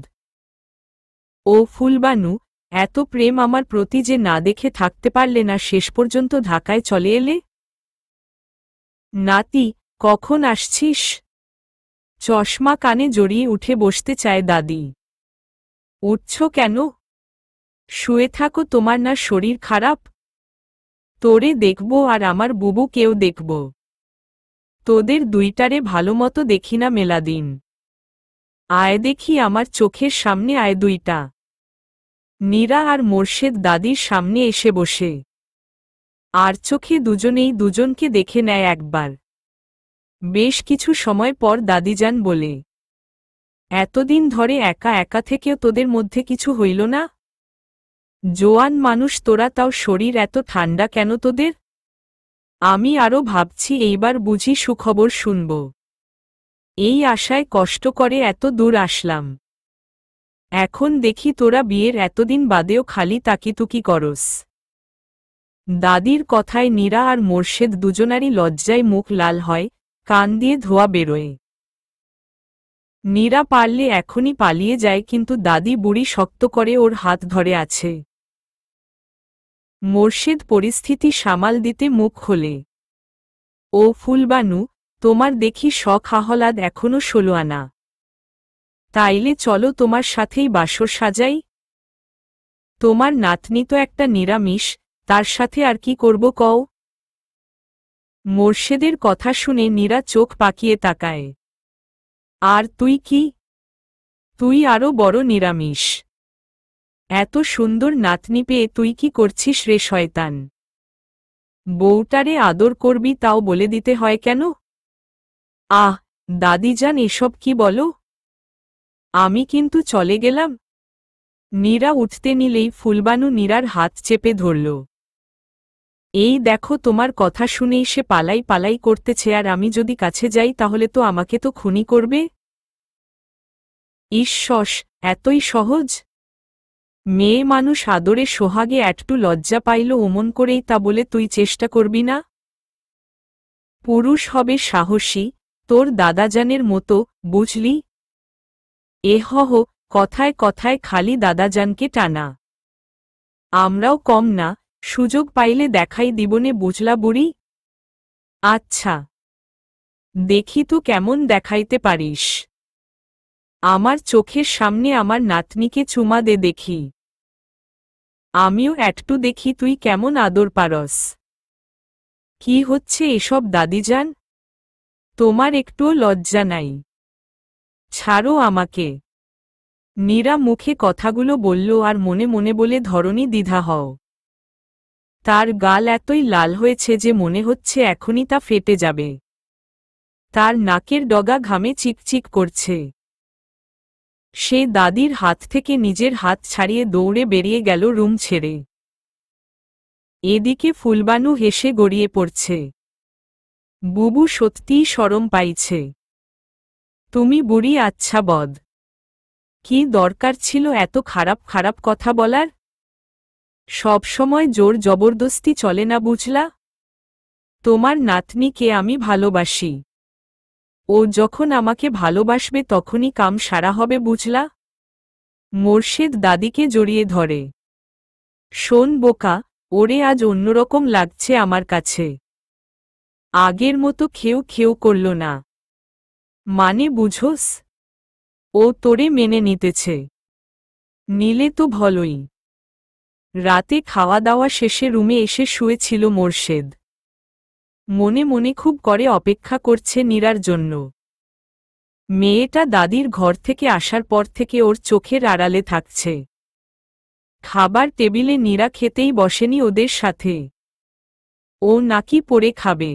[SPEAKER 1] ও ফুলবানু, এত প্রেম আমার প্রতি যে না দেখে থাকতে পারলে না, শেষ পর্যন্ত ঢাকায় চলে এলে? নাতি, কখন আসছিস? চশমা কানে জড়িয়ে উঠে বসতে চায় দাদি। উঠছ কেন? শুয়ে থাকো, তোমার না শরীর খারাপ? তোরে দেখব আর আমার বুবুকেও দেখব। তোদের দুইটারে ভালোমতো দেখি না মেলাদিন। আয় দেখি আমার চোখের সামনে, আয় দুইটা। নীরা আর মোর্শেদ দাদির সামনে এসে বসে। আর চোখে দুজনেই দুজনকে দেখে নেয় একবার। বেশ কিছু সময় পর দাদিজান বলে, এতদিন ধরে একা একা থেকেও তোদের মধ্যে কিছু হইল না? জোয়ান মানুষ তোরা, তাও শরীর এত ঠান্ডা কেন তোদের? আমি আরও ভাবছি এইবার বুঝি সুখবর শুনব। এই আশায় কষ্ট করে এত দূর আসলাম। এখন দেখি তোরা বিয়ের এতদিন বাদেও খালি তাকিতুকি করস। দাদির কথায় নীরা আর মোর্শেদ দুজনারই লজ্জায় মুখ লাল হয়, কান দিয়ে ধোঁয়া বেরোয়। নীরা পারলে এখনই পালিয়ে যায়, কিন্তু দাদি বুড়ি শক্ত করে ওর হাত ধরে আছে। মোর্শেদ পরিস্থিতি সামাল দিতে মুখ খোলে। ও ফুলবানু, তোমার দেখি শখ আহ্লাদ এখনো 16 আনা। তাইলে চলো তোমার সাথেই বাসর সাজাই। তোমার নাতনি তো একটা নিরামিষ, তার সাথে আর কি করব কও? মোর্শেদের কথা শুনে নীরা চোখ পাকিয়ে তাকায়। আর তুই কি? তুই আরো বড় নিরামিষ। এত সুন্দর নাতনি পেয়ে তুই কি করছিস রে শয়তান? বউটারে আদর করবি তাও বলে দিতে হয় কেন? আহ, দাদিজান এসব কি বলো? আমি কিন্তু চলে গেলাম। নীরা উঠতে নিলেই ফুলবানু নীরার হাত চেপে ধরল। এই দেখো, তোমার কথা শুনেই সে পালাই পালাই করতেছে, আর আমি যদি কাছে যাই তাহলে তো আমাকে তো খুনি করবে। ঈশ্বস, এতই সহজ? মেয়ে মানুষ আদরে সোহাগে একটু লজ্জা পাইল ওমন করেই তা বলে তুই চেষ্টা করবি না? পুরুষ হবে সাহসী, তোর দাদাজানের মতো, বুঝলি? এহহ, কথায় কথায় খালি দাদাজানকে টানা। আমরাও কম না, সুযোগ পাইলে দেখাই দিবনে, বুঝলা বুড়ি? আচ্ছা, দেখি তো কেমন দেখাইতে পারিস। আমার চোখের সামনে আমার নাতনিকে চুমা দে দেখি। আমিও একটু দেখি তুই কেমন আদর পারস। কি হচ্ছে এসব দাদিজান? তোমার একটুও লজ্জা নাই? ছাড়ো আমাকে। নীরা মুখে কথাগুলো বলল আর মনে মনে বলে ধরনী দ্বিধা হও। তার গাল এতই লাল হয়েছে যে মনে হচ্ছে এখনই তা ফেটে যাবে। তার নাকের ডগা ঘামে চিকচিক করছে। সে দাদির হাত থেকে নিজের হাত ছাড়িয়ে দৌড়ে বেরিয়ে গেল রুম ছেড়ে। এদিকে ফুলবানু হেসে গড়িয়ে পড়ছে। বুবু সত্যিই শরম পাইছে। তুমি বুড়ি আচ্ছা বদ। কি দরকার ছিল এত খারাপ খারাপ কথা বলার? সব সময় জোর জবরদস্তি চলে না, বুঝলা? তোমার নাতনিকে আমি ভালোবাসি। ও যখন আমাকে ভালোবাসবে তখনই কাম সারা হবে, বুঝলা? মোর্শেদ দাদিকে জড়িয়ে ধরে। শোন বোকা, ওরে আজ অন্যরকম লাগছে আমার কাছে। আগের মতো খেউ খেউ করল না। মানে বুঝোস? ও তোরে মেনে নিতেছে। নিলে তো ভালোই। রাতে খাওয়া দাওয়া শেষে রুমে এসে শুয়েছিল মোর্শেদ। মনে মনে খুব করে অপেক্ষা করছে নীরার জন্য। মেয়েটা দাদির ঘর থেকে আসার পর থেকে ওর চোখের আড়ালে থাকছে। খাবার টেবিলে নীরা খেতেই বসেনি ওদের সাথে। ও নাকি পড়ে খাবে।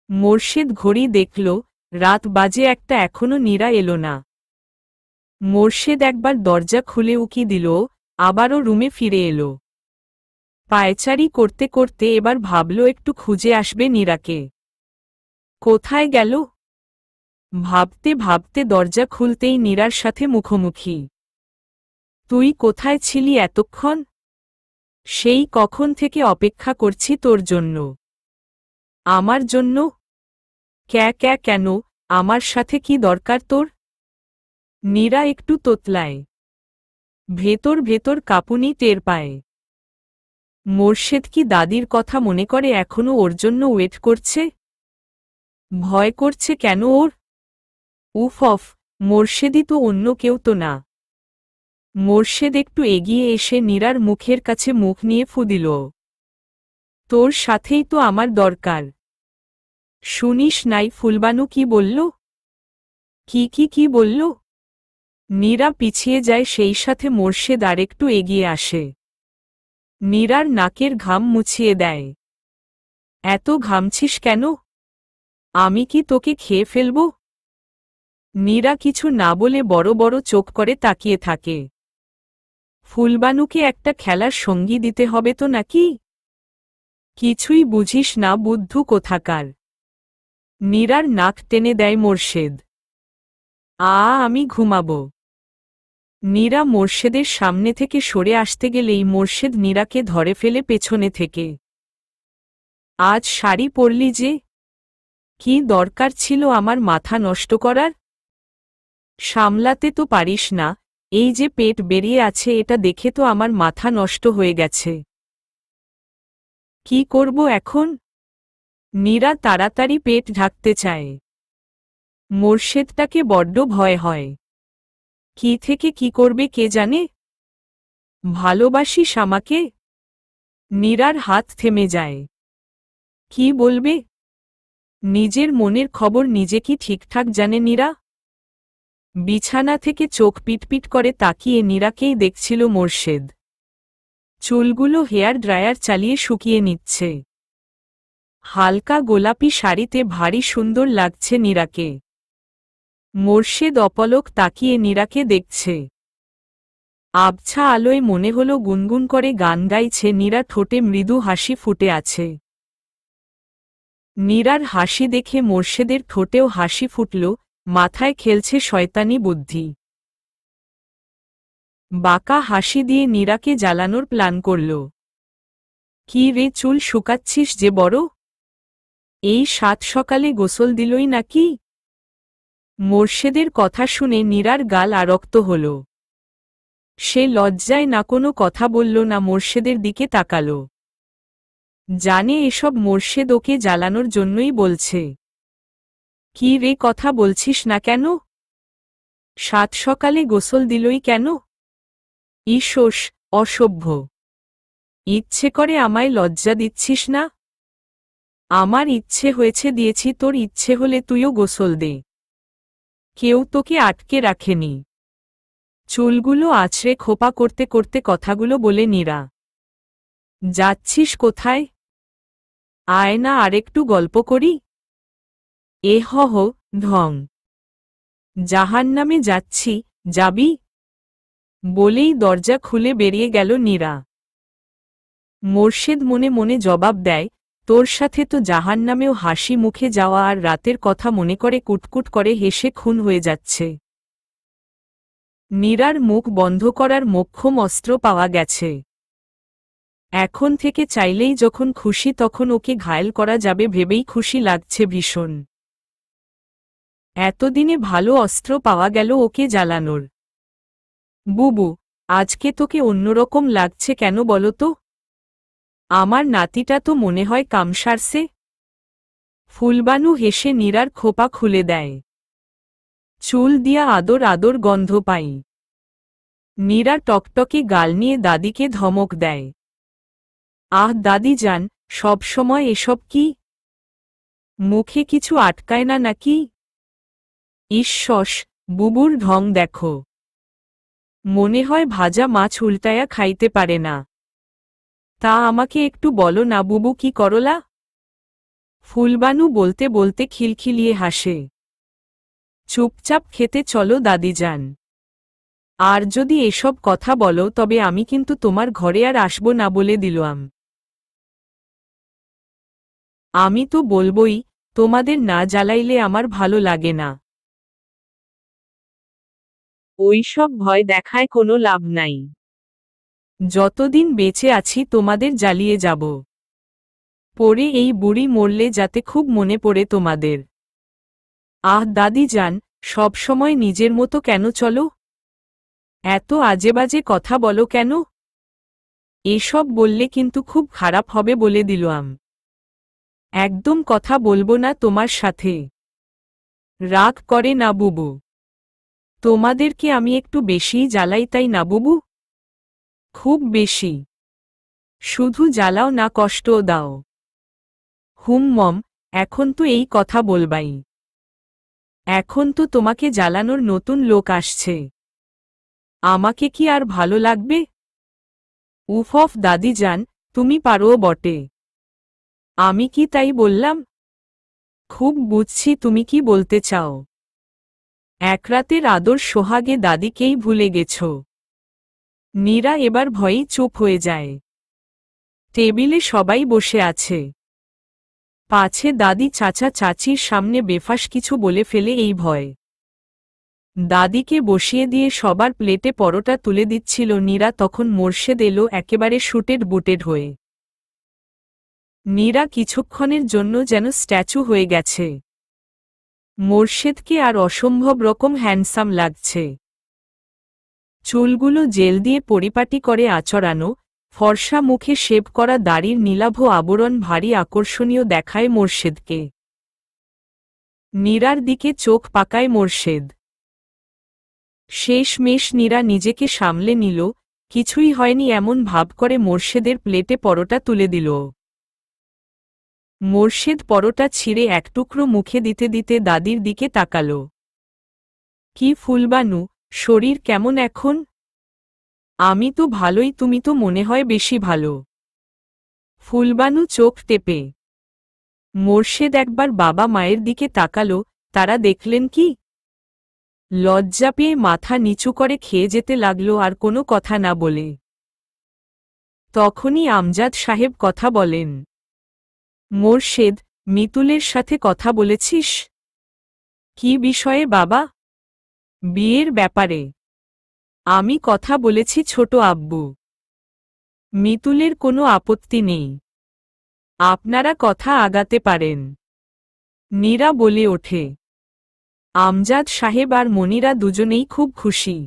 [SPEAKER 1] মোর্শেদ ঘড়ি দেখল, রাত বাজে 1টা, এখনো নীরা এলো না। মোর্শেদ একবার দরজা খুলে উকি দিল, আবারও রুমে ফিরে এলো। পায়চারি করতে করতে এবার ভাবল একটু খুঁজে আসবে নীরাকে। কোথায় গেল? ভাবতে ভাবতে দরজা খুলতেই নীরার সাথে মুখোমুখি। তুই কোথায় ছিলি এতক্ষণ? সেই কখন থেকে অপেক্ষা করছি তোর জন্য। আমার জন্য? কেন, আমার সাথে কি দরকার তোর? নীরা একটু তোতলায়। ভেতর ভেতর কাঁপুনি টের পায়। মোর্শেদ কি দাদির কথা মনে করে এখনো ওর জন্য ওয়েট করছে? ভয় করছে কেন ওর? উফ অফ, মোর্শেদই তো, অন্য কেউ তো না। মোর্শেদ একটু এগিয়ে এসে নীরার মুখের কাছে মুখ নিয়ে ফু দিল। তোর সাথেই তো আমার দরকার। শুনিস নাই ফুলবানু কি বলল? কি বলল? নীরা পিছিয়ে যায়, সেই সাথে মোর্শেদ আরেকটু এগিয়ে আসে। নীরার নাকের ঘাম মুছিয়ে দেয়। এত ঘামছিস কেন? আমি কি তোকে খেয়ে ফেলব? নীরা কিছু না বলে বড় বড় চোখ করে তাকিয়ে থাকে। ফুলবানুকে একটা খেলার সঙ্গী দিতে হবে তো নাকি? কিছুই বুঝিস না বুদ্ধু কোথাকার। নীরার নাক টেনে দেয় মোর্শেদ। আমি ঘুমাবো। নীরা মোর্শেদের সামনে থেকে সরে আসতে গেলেই মোর্শেদ নীরাকে ধরে ফেলে পেছনে থেকে। আজ শাড়ি পরলি যে? কি দরকার ছিল আমার মাথা নষ্ট করার? সামলাতে তো পারিস না, এই যে পেট বেরিয়ে আছে এটা দেখে তো আমার মাথা নষ্ট হয়ে গেছে। কি করব এখন? নীরা তাড়াতাড়ি পেট ঢাকতে চায়। মোর্শেদটাকে বড্ড ভয় হয়। কি থেকে কি করবে কে জানে? ভালোবাসিস আমাকে? নীরার হাত থেমে যায়। কি বলবে? নিজের মনের খবর নিজে কি ঠিকঠাক জানে নীরা? বিছানা থেকে চোখ পিটপিট করে তাকিয়ে নীরাকেই দেখছিল মোর্শেদ। চুলগুলো হেয়ার ড্রায়ার চালিয়ে শুকিয়ে নিচ্ছে। হালকা গোলাপি শাড়িতে ভারী সুন্দর লাগছে নীরাকে। মোর্শেদ অপলক তাকিয়ে নীরাকে দেখছে। আবছা আলোয় মনে হলো গুনগুন করে গান গাইছে। নীরা ঠোঁটে মৃদু হাসি ফুটে আছে। নীরার হাসি দেখে মোর্শেদের ঠোঁটেও হাসি ফুটল, মাথায় খেলছে শয়তানি বুদ্ধি। বাঁকা হাসি দিয়ে নীরাকে জ্বালানোর প্ল্যান করল। কি রে, চুল শুকাচ্ছিস যে বড়? এই সাত সকালে গোসল দিলই নাকি? মোর্শেদের কথা শুনে নীরার গাল আরক্ত হল। সে লজ্জায় না কোনো কথা বলল না, মোর্শেদের দিকে তাকাল। জানে এসব মোর্শেদ ওকে জ্বালানোর জন্যই বলছে। কি রে, কথা বলছিস না কেন? সাত সকালে গোসল দিলই কেন? ঈশোস, অসভ্য। ইচ্ছে করে আমায় লজ্জা দিচ্ছিস না? আমার ইচ্ছে হয়েছে দিয়েছি, তোর ইচ্ছে হলে তুইও গোসল দে। কেউ তোকে আটকে রাখেনি। চুলগুলো আছড়ে খোপা করতে করতে কথাগুলো বলে নীরা। যাচ্ছিস কোথায়? আয় না আরেকটু গল্প করি। হ ঢং। জাহান্নামে যাচ্ছি, যাবি? বলেই দরজা খুলে বেরিয়ে গেল নীরা। মোর্শেদ মনে মনে জবাব দেয়, তোর সাথে তো জাহান্নামেও হাসি মুখে যাওয়া আর রাতের কথা মনে করে কুটকুট করে হেসে খুন হয়ে যাচ্ছে। নীরার মুখ বন্ধ করার মোক্ষম অস্ত্র পাওয়া গেছে। এখন থেকে চাইলেই যখন খুশি তখন ওকে ঘায়েল করা যাবে ভেবেই খুশি লাগছে ভীষণ। এতদিনে ভালো অস্ত্র পাওয়া গেল ওকে জ্বালানোর। বুবু, আজকে তোকে অন্যরকম লাগছে কেন বলো তো? আমার নাতিটা তো মনে হয় কাম সারছে। ফুলবানু হেসে নীরার খোপা খুলে দেয়। চুল দিয়া আদর আদর গন্ধ পাই। নীরা টকটকে গাল নিয়ে দাদিকে ধমক দেয়। আহ দাদি যান, সব সময় এসব কি? মুখে কিছু আটকায় না নাকি? ঈশ্বস, বুবুর ঢং দেখো। মনে হয় ভাজা মাছ উল্টায়া খাইতে পারে না। তা আমাকে একটু বলো না বুবু, কি করলা? ফুলবানু বলতে বলতে খিলখিলিয়ে হাসে। চুপচাপ খেতে চলো দাদিজান। আর যদি এসব কথা বলো তবে আমি কিন্তু তোমার ঘরে আর আসব না বলে দিলাম। আমি তো বলবই, তোমাদের না জ্বালাইলে আমার ভালো লাগে না। ওইসব ভয় দেখায় কোনো লাভ নাই। যতদিন বেঁচে আছি তোমাদের জ্বালিয়ে যাব। পরে এই বুড়ি মরলে যাতে খুব মনে পড়ে তোমাদের। আহ দাদি যান, সব সময় নিজের মতো কেন চলো? এত আজেবাজে কথা বলো কেন? এসব বললে কিন্তু খুব খারাপ হবে বলে দিলাম। একদম কথা বলবো না তোমার সাথে। রাগ করে না বুবু? তোমাদেরকে আমি একটু বেশিই জ্বালাই তাই না বুবু? খুব বেশি। শুধু জ্বালাও না, কষ্টও দাও। মম, এখন তো এই কথা বলবাই। এখন তো তোমাকে জ্বালানোর নতুন লোক আসছে। আমাকে কি আর ভালো লাগবে? উফ অফ দাদি যান, তুমি পারো বটে। আমি কি তাই বললাম? খুব বুঝছি তুমি কি বলতে চাও। এক রাতের আদর সোহাগে দাদিকেই ভুলে গেছ। নীরা এবার ভয়েই চুপ হয়ে যায়। টেবিলে সবাই বসে আছে। পাছে দাদি চাচা চাচির সামনে বেফাস কিছু বলে ফেলে এই ভয়। দাদিকে বসিয়ে দিয়ে সবার প্লেটে পরোটা তুলে দিচ্ছিল নীরা, তখন মোর্শেদ এলো একেবারে শুটেড বুটেড হয়ে। নীরা কিছুক্ষণের জন্য যেন স্ট্যাচু হয়ে গেছে। মোর্শেদকে আর অসম্ভব রকম হ্যান্ডসাম লাগছে। চুলগুলো জেল দিয়ে পরিপাটি করে আঁচড়ানো, ফর্সা মুখে শেভ করা দাড়ির নীলাভ আবরণ ভারী আকর্ষণীয় দেখায় মোর্শেদকে। নীরার দিকে চোখ পাকায় মোর্শেদ। শেষমেশ নীরা নিজেকে সামলে নিল, কিছুই হয়নি এমন ভাব করে মোর্শেদের প্লেটে পরোটা তুলে দিল। মোর্শেদ পরোটা ছিঁড়ে এক টুকরো মুখে দিতে দিতে দাদির দিকে তাকাল। কি ফুলবানু, শরীর কেমন এখন? আমি তো ভালোই, তুমি তো মনে হয় বেশি ভালো। ফুলবানু চোখ টেপে। মোর্শেদ একবার বাবা মায়ের দিকে তাকাল, তারা দেখলেন কি? লজ্জা পেয়ে মাথা নিচু করে খেয়ে যেতে লাগল আর কোনো কথা না বলে। তখনই আমজাদ সাহেব কথা বলেন। মোর্শেদ, মিতুলের সাথে কথা বলেছিস? কি বিষয়ে বাবা? বিয়ের ব্যাপারে। আমি কথা বলেছি ছোট আব্বু। মিতুলের কোনো আপত্তি নেই। আপনারা কথা আগাতে পারেন। নীরা বলে ওঠে। আমজাদ সাহেব আর মনিরা দুজনেই খুব খুশি।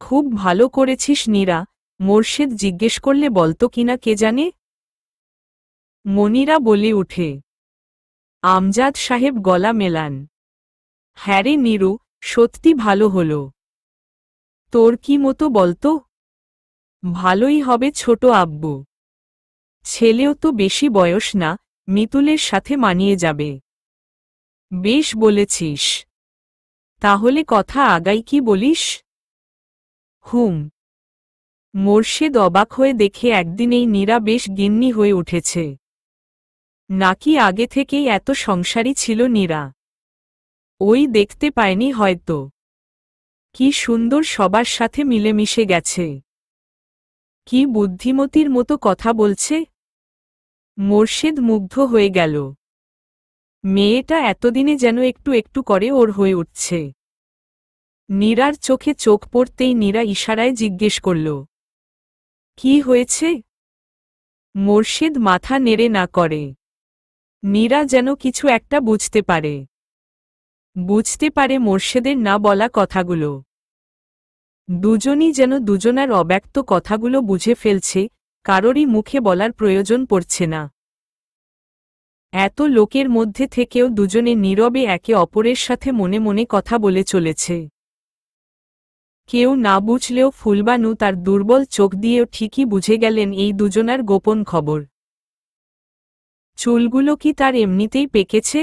[SPEAKER 1] খুব ভালো করেছিস নীরা, মোর্শেদ জিজ্ঞেস করলে বলতো কিনা কে জানে। মনিরা বলে ওঠে। আমজাদ সাহেব গলা মেলান। হ্যাঁ রে নীরু, সত্যি ভালো হলো। তোর কি মতো বলতো? ভালোই হবে ছোট আব্বু। ছেলেও তো বেশি বয়স না, মিতুলের সাথে মানিয়ে যাবে। বেশ বলেছিস। তাহলে কথা আগাই, কি বলিস? হুম। মোর্শেদ অবাক হয়ে দেখে একদিনেই নীরা বেশ গিন্নি হয়ে উঠেছে। নাকি আগে থেকেই এত সংসারী ছিল নীরা? ওই দেখতে পায়নি হয়তো। কি সুন্দর সবার সাথে মিলেমিশে গেছে। কি বুদ্ধিমতীর মতো কথা বলছে। মোর্শেদ মুগ্ধ হয়ে গেল। মেয়েটা এতদিনে যেন একটু একটু করে ওর হয়ে উঠছে। নীরার চোখে চোখ পড়তেই নীরা ইশারায় জিজ্ঞেস করল, কি হয়েছে? মোর্শেদ মাথা নেড়ে না করে। নীরা যেন কিছু একটা বুঝতে পারে। বুঝতে পারে মোর্শেদের না বলা কথাগুলো। দুজনই যেন দুজনার অব্যক্ত কথাগুলো বুঝে ফেলছে, কারোরই মুখে বলার প্রয়োজন পড়ছে না। এত লোকের মধ্যে থেকেও দুজনে নীরবে একে অপরের সাথে মনে মনে কথা বলে চলেছে। কেউ না বুঝলেও ফুলবানু তার দুর্বল চোখ দিয়েও ঠিকই বুঝে গেলেন এই দুজনার গোপন খবর। চুলগুলো কি তার এমনিতেই পেকেছে?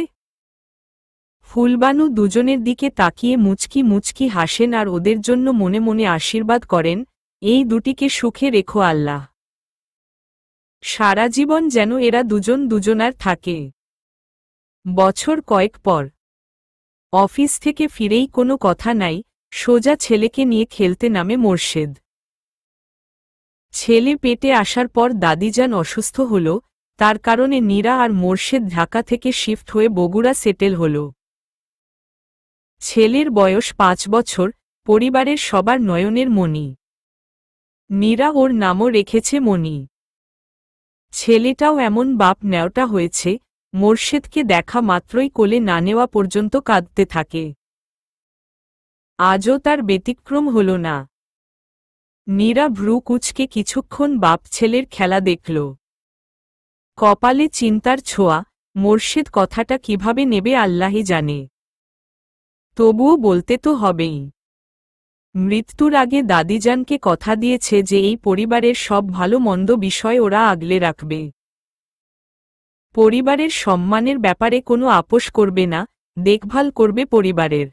[SPEAKER 1] ফুলবানু দুজনের দিকে তাকিয়ে মুচকি মুচকি হাসেন আর ওদের জন্য মনে মনে আশীর্বাদ করেন, এই দুটিকে সুখে রেখো আল্লাহ। সারা জীবন যেন এরা দুজন দুজনার থাকে। বছর কয়েক পর অফিস থেকে ফিরেই কোনো কথা নাই, সোজা ছেলেকে নিয়ে খেলতে নামে মোর্শেদ। ছেলে পেটে আসার পর দাদিজান অসুস্থ হল, তার কারণে নীরা আর মোর্শেদ ঢাকা থেকে শিফট হয়ে বগুড়া সেটেল হল। ছেলের বয়স 5 বছর, পরিবারের সবার নয়নের মণি। নীরা ওর নামও রেখেছে মণি। ছেলেটাও এমন বাপ নেওটা হয়েছে, মোর্শেদকে দেখা মাত্রই কোলে না নেওয়া পর্যন্ত কাঁদতে থাকে। আজও তার ব্যতিক্রম হল না। নীরা ভ্রু কুঁচকে কিছুক্ষণ বাপ ছেলের খেলা দেখল। কপালে চিন্তার ছোঁয়া, মোর্শেদ কথাটা কিভাবে নেবে আল্লাহই জানে। তবুও বলতে তো হবেই। মৃত্যুর আগে দাদিজানকে কথা দিয়েছে যে এই পরিবারের সব ভালো মন্দ বিষয় ওরা আগলে রাখবে। পরিবারের সম্মানের ব্যাপারে কোনো আপোষ করবে না, দেখভাল করবে পরিবারের।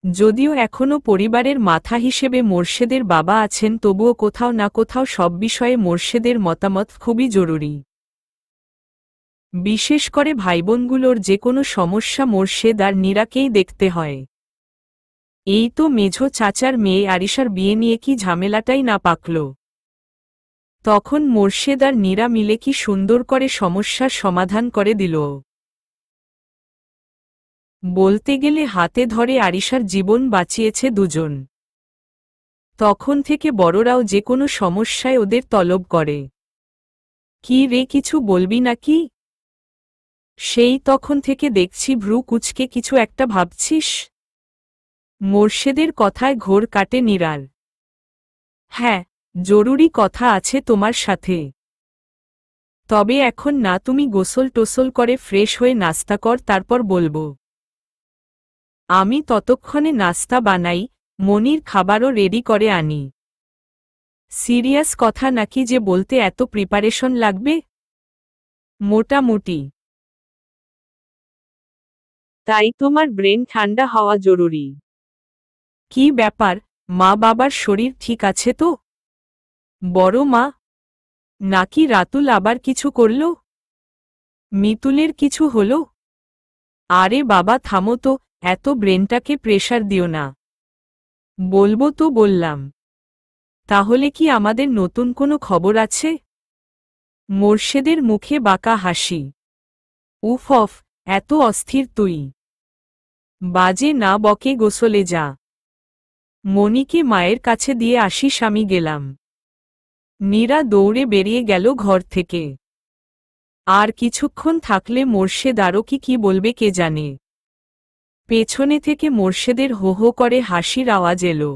[SPEAKER 1] যদিও এখনও পরিবারের মাথা হিসেবে মোর্শেদের বাবা আছেন, তবুও কোথাও না কোথাও সব বিষয়ে মোর্শেদের মতামত খুবই জরুরি। বিশেষ করে ভাইবোনগুলোর যে কোনো সমস্যা মোর্শেদ আর নীরাকেই দেখতে হয়। এই তো মেঝো চাচার মেয়ে আরিশার বিয়ে নিয়ে কি ঝামেলাটাই না পাকল। তখন মোর্শেদ আর নীরা মিলে কি সুন্দর করে সমস্যার সমাধান করে দিল। বলতে গেলে হাতে ধরে আরিশার জীবন বাঁচিয়েছে দুজন। তখন থেকে বড়রাও যে কোনো সমস্যায় ওদের তলব করে। কি রে, কিছু বলবি নাকি? সেই তখন থেকে দেখছি ভ্রু কুঁচকে কিছু একটা ভাবছিস। মোর্শেদের কথায় ঘোর কাটে নীরার। হ্যাঁ, জরুরি কথা আছে তোমার সাথে। তবে এখন না, তুমি গোসল টোসল করে ফ্রেশ হয়ে নাস্তা কর, তারপর বলবো। আমি ততক্ষণে নাস্তা বানাই, মনির খাবারও রেডি করে আনি। সিরিয়াস কথা নাকি যে বলতে এত প্রিপারেশন লাগবে? মোটামুটি। তাই তোমার ব্রেন ঠান্ডা হওয়া জরুরি। কি ব্যাপার, মা বাবার শরীর ঠিক আছে তো? বড় মা? নাকি রাতুল আবার কিছু করল? মিতুলের কিছু হলো? আরে বাবা থামো তো, এত ব্রেনটাকে প্রেশার দিও না। বলবো তো বললাম। তাহলে কি আমাদের নতুন কোনো খবর আছে? মোর্শেদের মুখে বাঁকা হাসি। উফ অফ, এত অস্থির তুই। বাজে না বকে গোসলে যা। মনিকে মায়ের কাছে দিয়ে আসিস, আমি গেলাম। নীরা দৌড়ে বেরিয়ে গেল ঘর থেকে। আর কিছুক্ষণ থাকলে মোর্শেদ আরও কি বলবে কে জানে। পেছনে থেকে মোর্শেদের হো হো করে হাসির আওয়াজ এলো।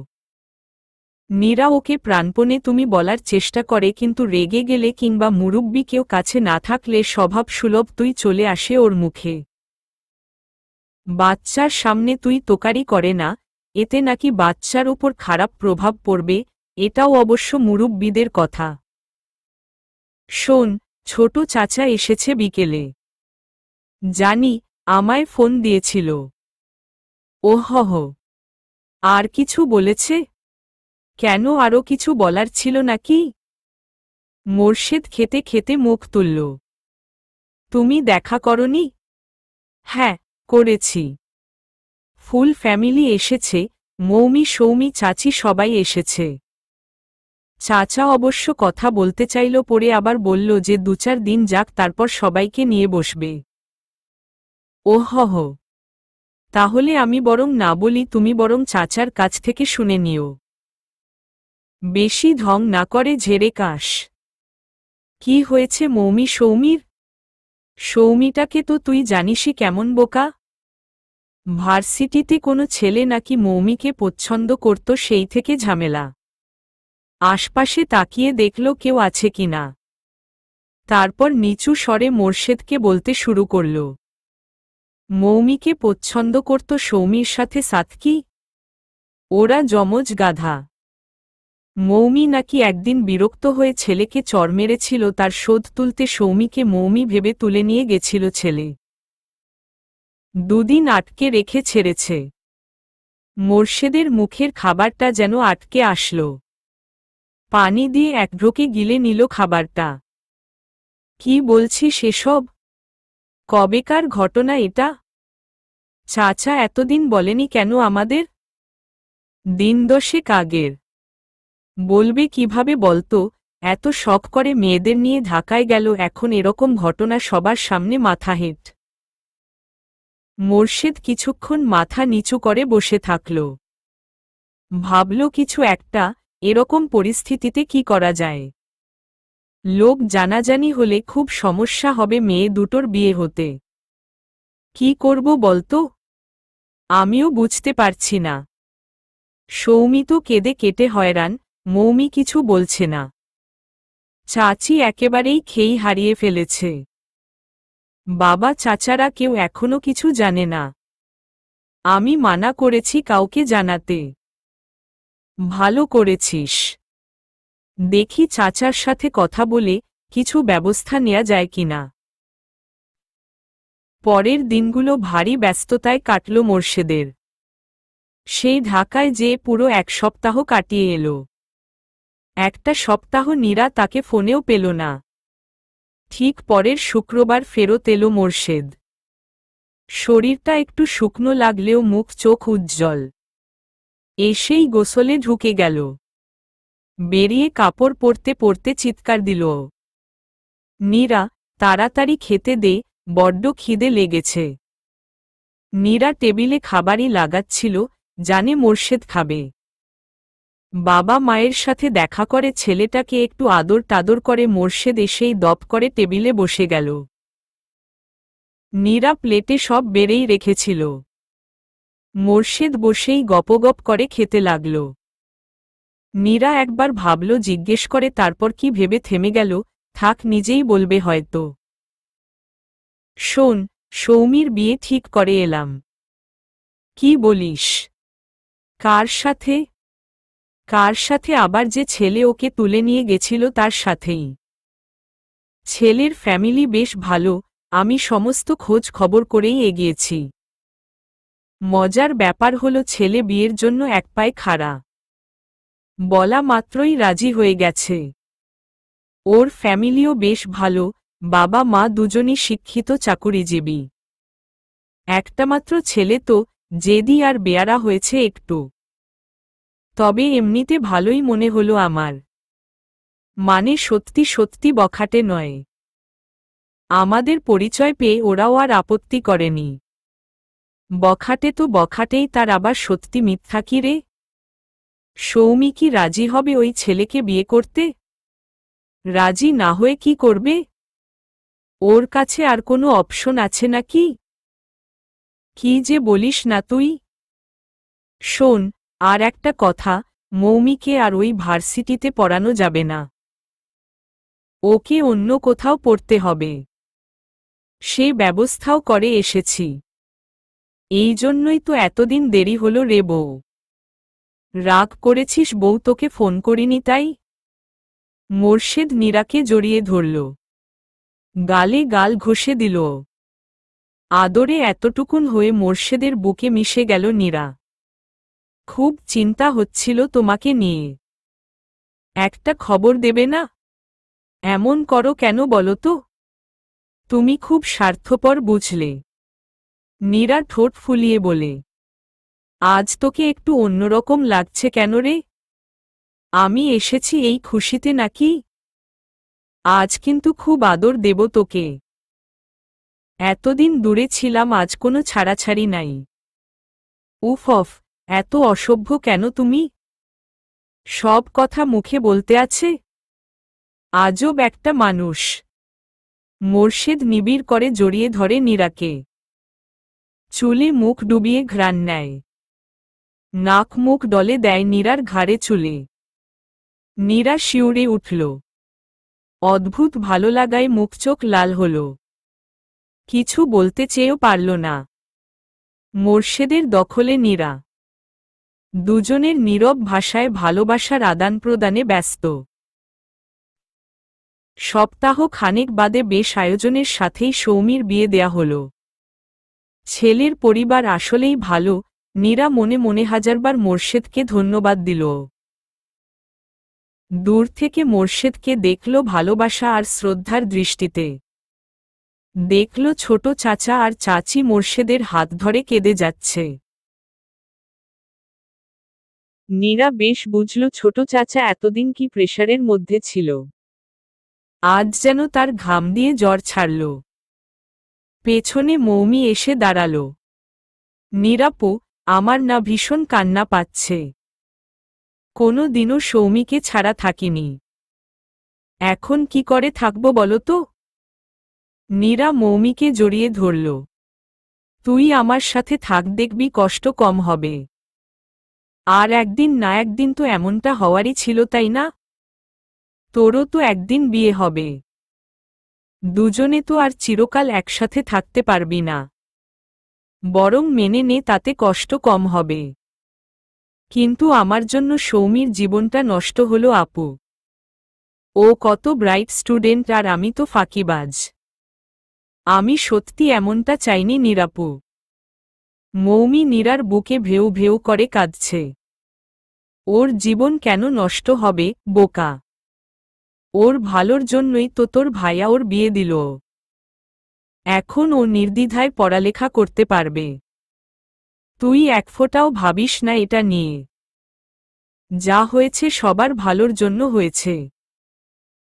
[SPEAKER 1] নীরা ওকে প্রাণপণে তুমি বলার চেষ্টা করে, কিন্তু রেগে গেলে কিংবা মুরব্বি কেউ কাছে না থাকলে স্বভাবসুলভ তুই চলে আসে ওর মুখে। বাচ্চার সামনে তুই তোকারি করে না, এতে নাকি বাচ্চার ওপর খারাপ প্রভাব পড়বে, এটাও অবশ্য মুরব্বিদের কথা। শোন, ছোট চাচা এসেছে বিকেলে। জানি, আমায় ফোন দিয়েছিল। ওহহ। আর কিছু বলেছে? কেন, আরও কিছু বলার ছিল নাকি? মোর্শেদ খেতে খেতে মুখ তুলল। তুমি দেখা করনি? হ্যাঁ, করেছি। ফুল ফ্যামিলি এসেছে, মৌমি সৌমি চাচি সবাই এসেছে। চাচা অবশ্য কথা বলতে চাইল, পরে আবার বলল যে 2-4 দিন যাক, তারপর সবাইকে নিয়ে বসবে। ওহহ। তাহলে আমি বরং না বলি, তুমি বরং চাচার কাছ থেকে শুনে নিও। বেশি ঢং না করে ঝেড়ে কাশ। কি হয়েছে মৌমি সৌমির? সৌমিটাকে তো তুই জানিসই কেমন বোকা। ভার্সিটিতে কোনো ছেলে নাকি মৌমিকে পছন্দ করত, সেই থেকে ঝামেলা। আশপাশে তাকিয়ে দেখল কেউ আছে কিনা। তারপর নিচু স্বরে মোর্শেদকে বলতে শুরু করল। মৌমিকে পছন্দ করত সৌমির সাথে সাতকি? ওরা যমজ গাধা। মৌমি নাকি একদিন বিরক্ত হয়ে ছেলেকে চড় মেরেছিল, তার শোধ তুলতে সৌমিকে মৌমি ভেবে তুলে নিয়ে গেছিল ছেলে। 2 দিন আটকে রেখে ছেড়েছে। মোর্শেদের মুখের খাবারটা যেন আটকে আসল। পানি দিয়ে এক ঢোকে গিলে নিল খাবারটা। কি বলছি সেসব? কবেকার ঘটনা এটা? চাচা এতদিন বলেনি কেন আমাদের? দিন 10 আগের। বলবে কিভাবে বলতো? এত শখ করে মেয়েদের নিয়ে ঢাকায় গেল, এখন এরকম ঘটনা সবার সামনে মাথা হেঁট। মোর্শেদ কিছুক্ষণ মাথা নিচু করে বসে থাকল। ভাবল কিছু একটা, এরকম পরিস্থিতিতে কি করা যায়। লোক জানাজানি হলে খুব সমস্যা হবে মেয়ে দুটোর বিয়ে হতে। কি করব বলতো? আমিও বুঝতে পারছি না। সৌমি তো কেঁদে কেটে হয়রান, মৌমি কিছু বলছে না। চাচি একেবারেই খেই হারিয়ে ফেলেছে। বাবা চাচারা কেউ এখনো কিছু জানে না। আমি মানা করেছি কাউকে জানাতে। ভালো করেছিস। দেখি চাচার সাথে কথা বলে কিছু ব্যবস্থা নেওয়া যায় কিনা। পরের দিনগুলো ভারী ব্যস্ততায় কাটল মোর্শেদের। সেই ঢাকায় যেয়ে পুরো 1 সপ্তাহ কাটিয়ে এলো। একটা সপ্তাহ নীরা তাকে ফোনেও পেল না। ঠিক পরের শুক্রবার ফেরত এলো মোর্শেদ। শরীরটা একটু শুকনো লাগলেও মুখ চোখ উজ্জ্বল। এসেই গোসলে ঢুকে গেল। বেরিয়ে কাপড় পরতে পরতে চিৎকার দিল। নীরা, তাড়াতাড়ি খেতে দে, বড্ড খিদে লেগেছে। নীরা টেবিলে খাবারই লাগাচ্ছিল, জানে মোর্শেদ খাবে। বাবা মায়ের সাথে দেখা করে ছেলেটাকে একটু আদর টাদর করে মোর্শেদ এসেই দপ করে টেবিলে বসে গেল। নীরা প্লেটে সব বেড়েই রেখেছিল। মোর্শেদ বসেই গপগপ করে খেতে লাগল। নীরা একবার ভাবল জিজ্ঞেস করে, তারপর কি ভেবে থেমে গেল, থাক নিজেই বলবে হয়তো। শোন, সৌমির বিয়ে ঠিক করে এলাম। কি বলিস? কার সাথে? কার সাথে আবার? যে ছেলে ওকে তুলে নিয়ে গেছিল তার সাথেই। ছেলের ফ্যামিলি বেশ ভালো, আমি সমস্ত খোঁজ খবর করেই এগিয়েছি। মজার ব্যাপার হলো ছেলে বিয়ের জন্য এক পায়ে খাড়া। বলা মাত্রই রাজি হয়ে গেছে। ওর ফ্যামিলিও বেশ ভালো, বাবা মা দুজনই শিক্ষিত চাকুরিজীবী। একটা মাত্র ছেলে তো, জেদি আর বেয়ারা হয়েছে একটু। তবে এমনিতে ভালোই মনে হলো আমার। মানে সত্যি সত্যি বখাটে নয়। আমাদের পরিচয় পেয়ে ওরাও আর আপত্তি করেনি। বখাটে তো বখাটেই, তার আবার সত্যি মিথ্যা কি রে? সৌমি কি রাজি হবে ওই ছেলেকে বিয়ে করতে? রাজি না হয়ে কি করবে? ওর কাছে আর কোনো অপশন আছে নাকি? কি যে বলিস না তুই। শোন, আর একটা কথা, মৌমিকে আর ওই ভার্সিটিতে পড়ানো যাবে না। ওকে অন্য কোথাও পড়তে হবে। সে ব্যবস্থাও করে এসেছি। এই জন্যই তো এতদিন দেরি হলো রে বউ। রাগ করেছিস বউ তোকে ফোন করিনি তাই? মোর্শেদ নীরাকে জড়িয়ে ধরল। গালে গাল ঘষে দিল। আদরে এতটুকুন হয়ে মোর্শেদের বুকে মিশে গেল নীরা। খুব চিন্তা হচ্ছিল তোমাকে নিয়ে। একটা খবর দেবে না? এমন করো কেন বলো তো? তুমি খুব স্বার্থপর বুঝলে। নীরা ঠোঁট ফুলিয়ে বলে। আজ তোকে একটু অন্যরকম লাগছে কেন রে? আমি এসেছি এই খুশিতে নাকি? আজ কিন্তু খুব আদর দেব তোকে। এতদিন দূরে ছিলাম, আজ কোনো ছাড়াছাড়ি নাই। উফ অফ, এত অসভ্য কেন তুমি? সব কথা মুখে বলতে আছে? আজব একটা মানুষ। মোর্শেদ নিবিড় করে জড়িয়ে ধরে নীরাকে। চুলে মুখ ডুবিয়ে ঘ্রাণ নেয়। নাক মুখ ডলে দেয় নীরার ঘাড়ে চুলে। নীরা শিউরে উঠল। অদ্ভুত ভালো লাগায় মুখ চোখ লাল হল। কিছু বলতে চেয়েও পারল না। মোর্শেদের দখলে নীরা। দুজনের নীরব ভাষায় ভালোবাসার আদান প্রদানে ব্যস্ত। সপ্তাহ খানেক বাদে বেশ আয়োজনের সাথেই সৌমির বিয়ে দেয়া হল। ছেলের পরিবার আসলেই ভালো, নীরা মনে মনে হাজারবার মোর্শেদকে ধন্যবাদ দিল। দূর থেকে মোর্শেদকে দেখল ভালোবাসা আর শ্রদ্ধার দৃষ্টিতে। দেখল ছোট চাচা আর চাচি মোর্শেদের হাত ধরে কেঁদে যাচ্ছে। নীরা বেশ বুঝল ছোট চাচা এতদিন কি প্রেসারের মধ্যে ছিল। আজ যেন তার ঘাম দিয়ে জ্বর ছাড়ল। পেছনে মৌমি এসে দাঁড়াল। নীরাপু, আমার না ভীষণ কান্না পাচ্ছে। কোনো দিনও সৌমিকে ছাড়া থাকিনি। এখন কি করে থাকব বলো তো? নীরা মৌমিকে জড়িয়ে ধরল। তুই আমার সাথে থাক, দেখবি কষ্ট কম হবে। আর একদিন না একদিন তো এমনটা হওয়ারই ছিল, তাই না? তোরও তো একদিন বিয়ে হবে। দুজনে তো আর চিরকাল একসাথে থাকতে পারবি না। বরং মেনে নে, তাতে কষ্ট কম হবে। কিন্তু আমার জন্য সৌমির জীবনটা নষ্ট হলো আপু। ও কত ব্রাইট স্টুডেন্ট আর আমি তো ফাঁকিবাজ। আমি সত্যি এমনটা চাইনি নীরাপু। মৌমি নীরার বুকে ভেউ ভেউ করে কাঁদছে। ওর জীবন কেন নষ্ট হবে, বোকা? ওর ভালোর জন্যই তো তোর ভাইয়া ওর বিয়ে দিল। এখন ও নির্দ্বিধায় পড়ালেখা করতে পারবে। তুই এক ফোঁটাও ভাবিস না এটা নিয়ে। যা হয়েছে সবার ভালোর জন্য হয়েছে।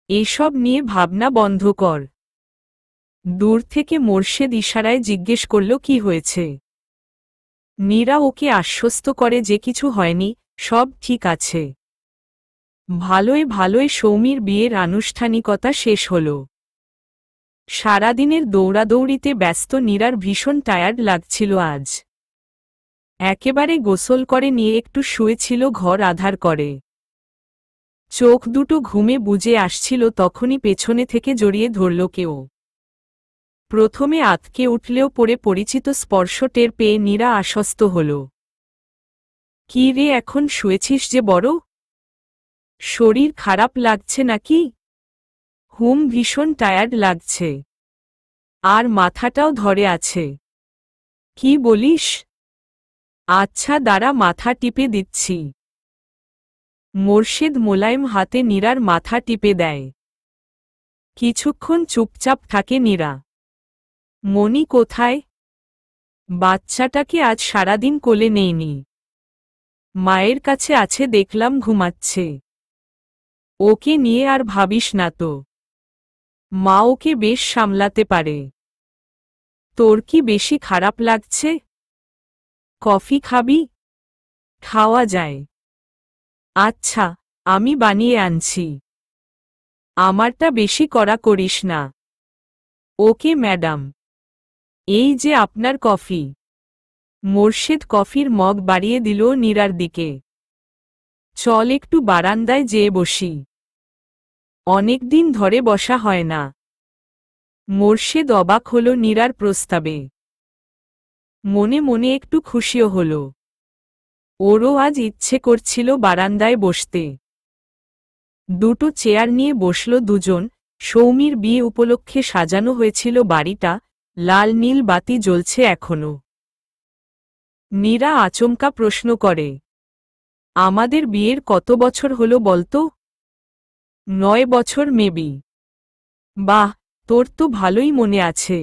[SPEAKER 1] এসব নিয়ে ভাবনা বন্ধ কর। দূর থেকে মোর্শেদ ইশারায় জিজ্ঞেস করল কি হয়েছে। নীরা ওকে আশ্বস্ত করে যে কিছু হয়নি, সব ঠিক আছে। ভালোয় ভালোয় সৌমির বিয়ের আনুষ্ঠানিকতা শেষ হল। সারাদিনের দৌড়াদৌড়িতে ব্যস্ত নীরার ভীষণ টায়ার্ড লাগছিল আজ। একেবারে গোসল করে নিয়ে একটু শুয়েছিল ঘর আধার করে। চোখ দুটো ঘুমে বুজে আসছিল, তখনই পেছনে থেকে জড়িয়ে ধরল কেউ। প্রথমে আঁতকে উঠলেও পরে পরিচিত স্পর্শ টের পেয়ে নীরা আশ্বস্ত হল। কি রে, এখন শুয়েছিস যে বড়? শরীর খারাপ লাগছে নাকি? ভীষণ টায়ার্ড লাগছে, আর মাথাটাও ধরে আছে। কি বলিস? আচ্ছা দাঁড়া, মাথা টিপে দিচ্ছি। মোর্শেদ মোলায়েম হাতে নীরার মাথা টিপে দেয়। কিছুক্ষণ চুপচাপ থাকে নীরা। মনি কোথায়? বাচ্চাটাকে আজ সারাদিন কোলে নেইনি। মায়ের কাছে আছে, দেখলাম ঘুমাচ্ছে। ওকে নিয়ে আর ভাবিস না তো, মা ওকে বেশ সামলাতে পারে। তোর কি বেশি খারাপ লাগছে? কফি খাবি? খাওয়া যায়। আচ্ছা, আমি বানিয়ে আনছি। আমারটা বেশি কড়া করিস না। ওকে ম্যাডাম, এই যে আপনার কফি। মোর্শেদ কফির মগ বাড়িয়ে দিল নীরার দিকে। চল একটু বারান্দায় যেয়ে বসি, অনেকদিন ধরে বসা হয় না। মোর্শেদ অবাক হল নীরার প্রস্তাবে। মনে মনে একটু খুশিও হল। ওরও আজ ইচ্ছে করছিল বারান্দায় বসতে। দুটো চেয়ার নিয়ে বসল দুজন। সৌমির বিয়ে উপলক্ষে সাজানো হয়েছিল বাড়িটা, লাল নীল বাতি জ্বলছে এখনো। নীরা আচমকা প্রশ্ন করে, আমাদের বিয়ের কত বছর হলো বলতো? 9 বছর মেবি। বাহ, তোর তো ভালোই মনে আছে।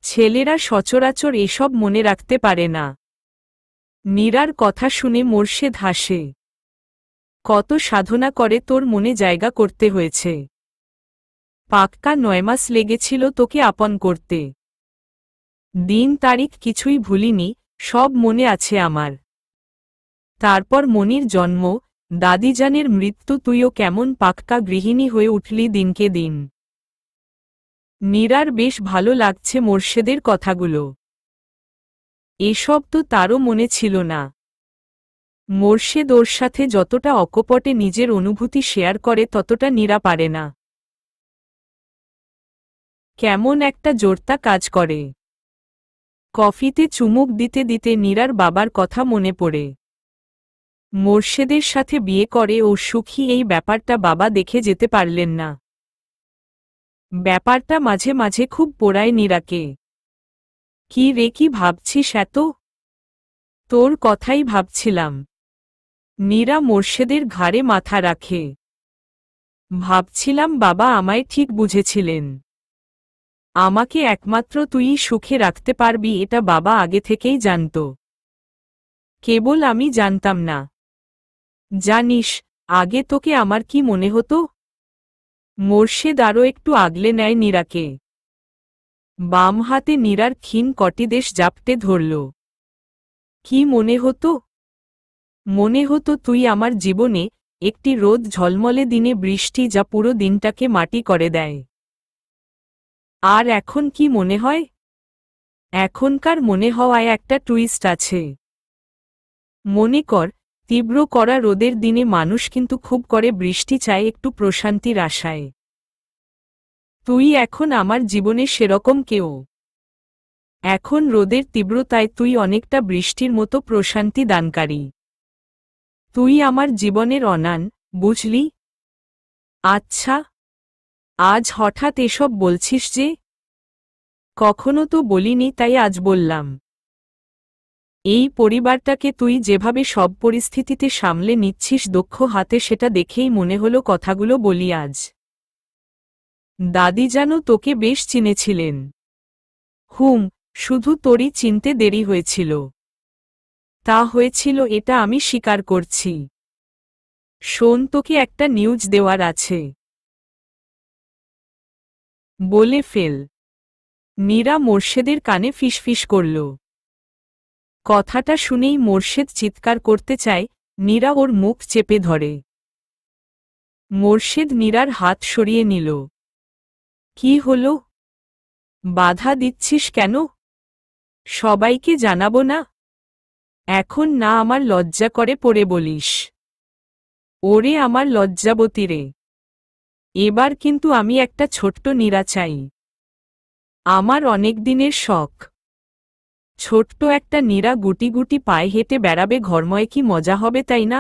[SPEAKER 1] ছেলেরা সচরাচর এসব মনে রাখতে পারে না। নীরার কথা শুনে মোর্শেদ হাসে। কত সাধনা করে তোর মনে জায়গা করতে হয়েছে। পাক্কা 9 মাস লেগেছিল তোকে আপন করতে। দিন তারিখ কিছুই ভুলিনি, সব মনে আছে আমার। তারপর মনির জন্ম, দাদিজানের মৃত্যু, তুইও কেমন পাক্কা গৃহিণী হয়ে উঠলি দিনকে দিন। নীরার বেশ ভালো লাগছে মোর্শেদের কথাগুলো। এসব তো তারও মনে ছিল না। মোর্শেদ ওর সাথে যতটা অকপটে নিজের অনুভূতি শেয়ার করে ততটা নীরা পারে না। কেমন একটা জোরতা কাজ করে। কফিতে চুমুক দিতে দিতে নীরার বাবার কথা মনে পড়ে। মোর্শেদের সাথে বিয়ে করে ও সুখী, এই ব্যাপারটা বাবা দেখে যেতে পারলেন না। ব্যাপারটা মাঝে মাঝে খুব পোড়ায় নীরাকে। কি রে, কি ভাবছিস এত? তোর কথাই ভাবছিলাম। নীরা মোর্শেদের ঘাড়ে মাথা রাখে। ভাবছিলাম বাবা আমায় ঠিক বুঝেছিলেন। আমাকে একমাত্র তুইই সুখে রাখতে পারবি, এটা বাবা আগে থেকেই জানত। কেবল আমি জানতাম না। জানিস, আগে তোকে আমার কি মনে হতো? মোর্শেদ আরও একটু আগলে নেয় নীরাকে। বাম হাতে নীরার ক্ষীণ কটিদেশ জাপটে ধরল। কি মনে হতো? মনে হতো তুই আমার জীবনে একটি রোদ ঝলমলে দিনে বৃষ্টি, যা পুরো দিনটাকে মাটি করে দেয়। আর এখন কি মনে হয়? এখনকার মনে হওয়ায় একটা টুইস্ট আছে। মনে কর, তীব্র কড়া রোদের দিনে মানুষ কিন্তু খুব করে বৃষ্টি চায় একটু প্রশান্তির আশায়। তুই এখন আমার জীবনে সেরকম কেউ। এখন রোদের তীব্রতায় তুই অনেকটা বৃষ্টির মতো প্রশান্তি দানকারী। তুই আমার জীবনের অনান, বুঝলি? আচ্ছা, আজ হঠাৎ এসব বলছিস যে? কখনো তো বলিনি, তাই আজ বললাম। এই পরিবারটাকে তুই যেভাবে সব পরিস্থিতিতে সামলে নিচ্ছিস দক্ষ হাতে, সেটা দেখেই মনে হলো কথাগুলো বলি আজ। দাদি যেন তোকে বেশ চিনেছিলেন। শুধু তোরই চিনতে দেরি হয়েছিল। তা হয়েছিল, এটা আমি স্বীকার করছি। শোন, তোকে একটা নিউজ দেওয়ার আছে। বলে ফেল। নীরা মোর্শেদের কানে ফিসফিস করল। কথাটা শুনেই মোর্শেদ চিৎকার করতে চায়। নীরা ওর মুখ চেপে ধরে। মোর্শেদ নীরার হাত সরিয়ে নিল। কি হলো? বাধা দিচ্ছিস কেন? সবাইকে জানাবো না? এখন না আমার লজ্জা করে পড়ে বলিস। ওরে আমার লজ্জাবতী রে, এবার কিন্তু আমি একটা ছোট্ট নীরা চাই। আমার অনেক দিনের শখ। ছোট্ট একটা নীরা গুটি গুটি পায়ে হেঁটে বেড়াবে ঘরময়, কি মজা হবে তাই না?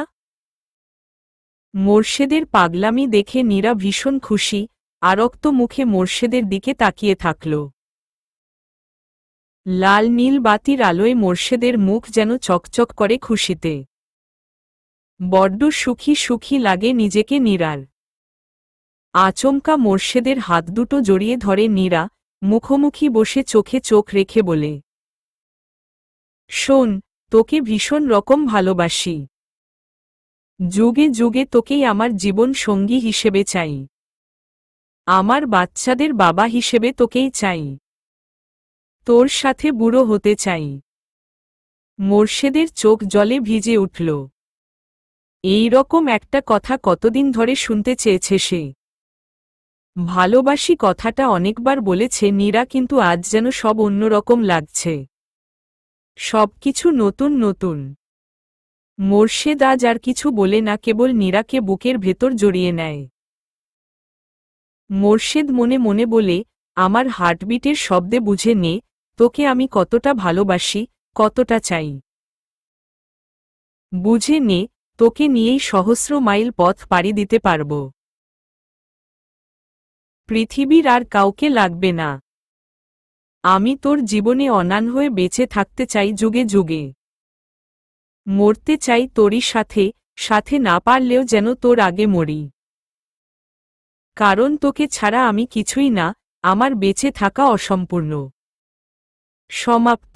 [SPEAKER 1] মোর্শেদের পাগলামি দেখে নীরা ভীষণ খুশি, আরক্ত মুখে মোর্শেদের দিকে তাকিয়ে থাকল। লাল নীল বাতির আলোয় মোর্শেদের মুখ যেন চকচক করে খুশিতে। বড্ড সুখী সুখী লাগে নিজেকে নীরার। আচমকা মোর্শেদের হাত দুটো জড়িয়ে ধরে নীরা, মুখোমুখি বসে চোখে চোখ রেখে বলে, শোন, তোকে ভীষণ রকম ভালোবাসি। যুগে যুগে তোকেই আমার জীবন সঙ্গী হিসেবে চাই। আমার বাচ্চাদের বাবা হিসেবে তোকেই চাই। তোর সাথে বুড়ো হতে চাই। মোর্শেদের চোখ জলে ভিজে উঠল। এই রকম একটা কথা কতদিন ধরে শুনতে চেয়েছে সে। ভালোবাসি কথাটা অনেকবার বলেছে নীরা, কিন্তু আজ যেন সব অন্যরকম লাগছে। সবকিছু নতুন নতুন। মোর্শেদ আজ আর কিছু বলে না, কেবল নীরাকে বুকের ভেতর জড়িয়ে নেয়। মোর্শেদ মনে মনে বলে, আমার হার্টবিটের শব্দে বুঝে নে, তোকে আমি কতটা ভালোবাসি, কতটা চাই। বুঝে নে, তোকে নিয়েই সহস্র মাইল পথ পাড়ি দিতে পারব। পৃথিবীর আর কাউকে লাগবে না। আমি তোর জীবনে অনান হয়ে বেঁচে থাকতে চাই যুগে যুগে। মরতে চাই তোরই সাথে, সাথে না পারলেও যেন তোর আগে মরি। কারণ তোকে ছাড়া আমি কিছুই না, আমার বেঁচে থাকা অসম্পূর্ণ। সমাপ্ত।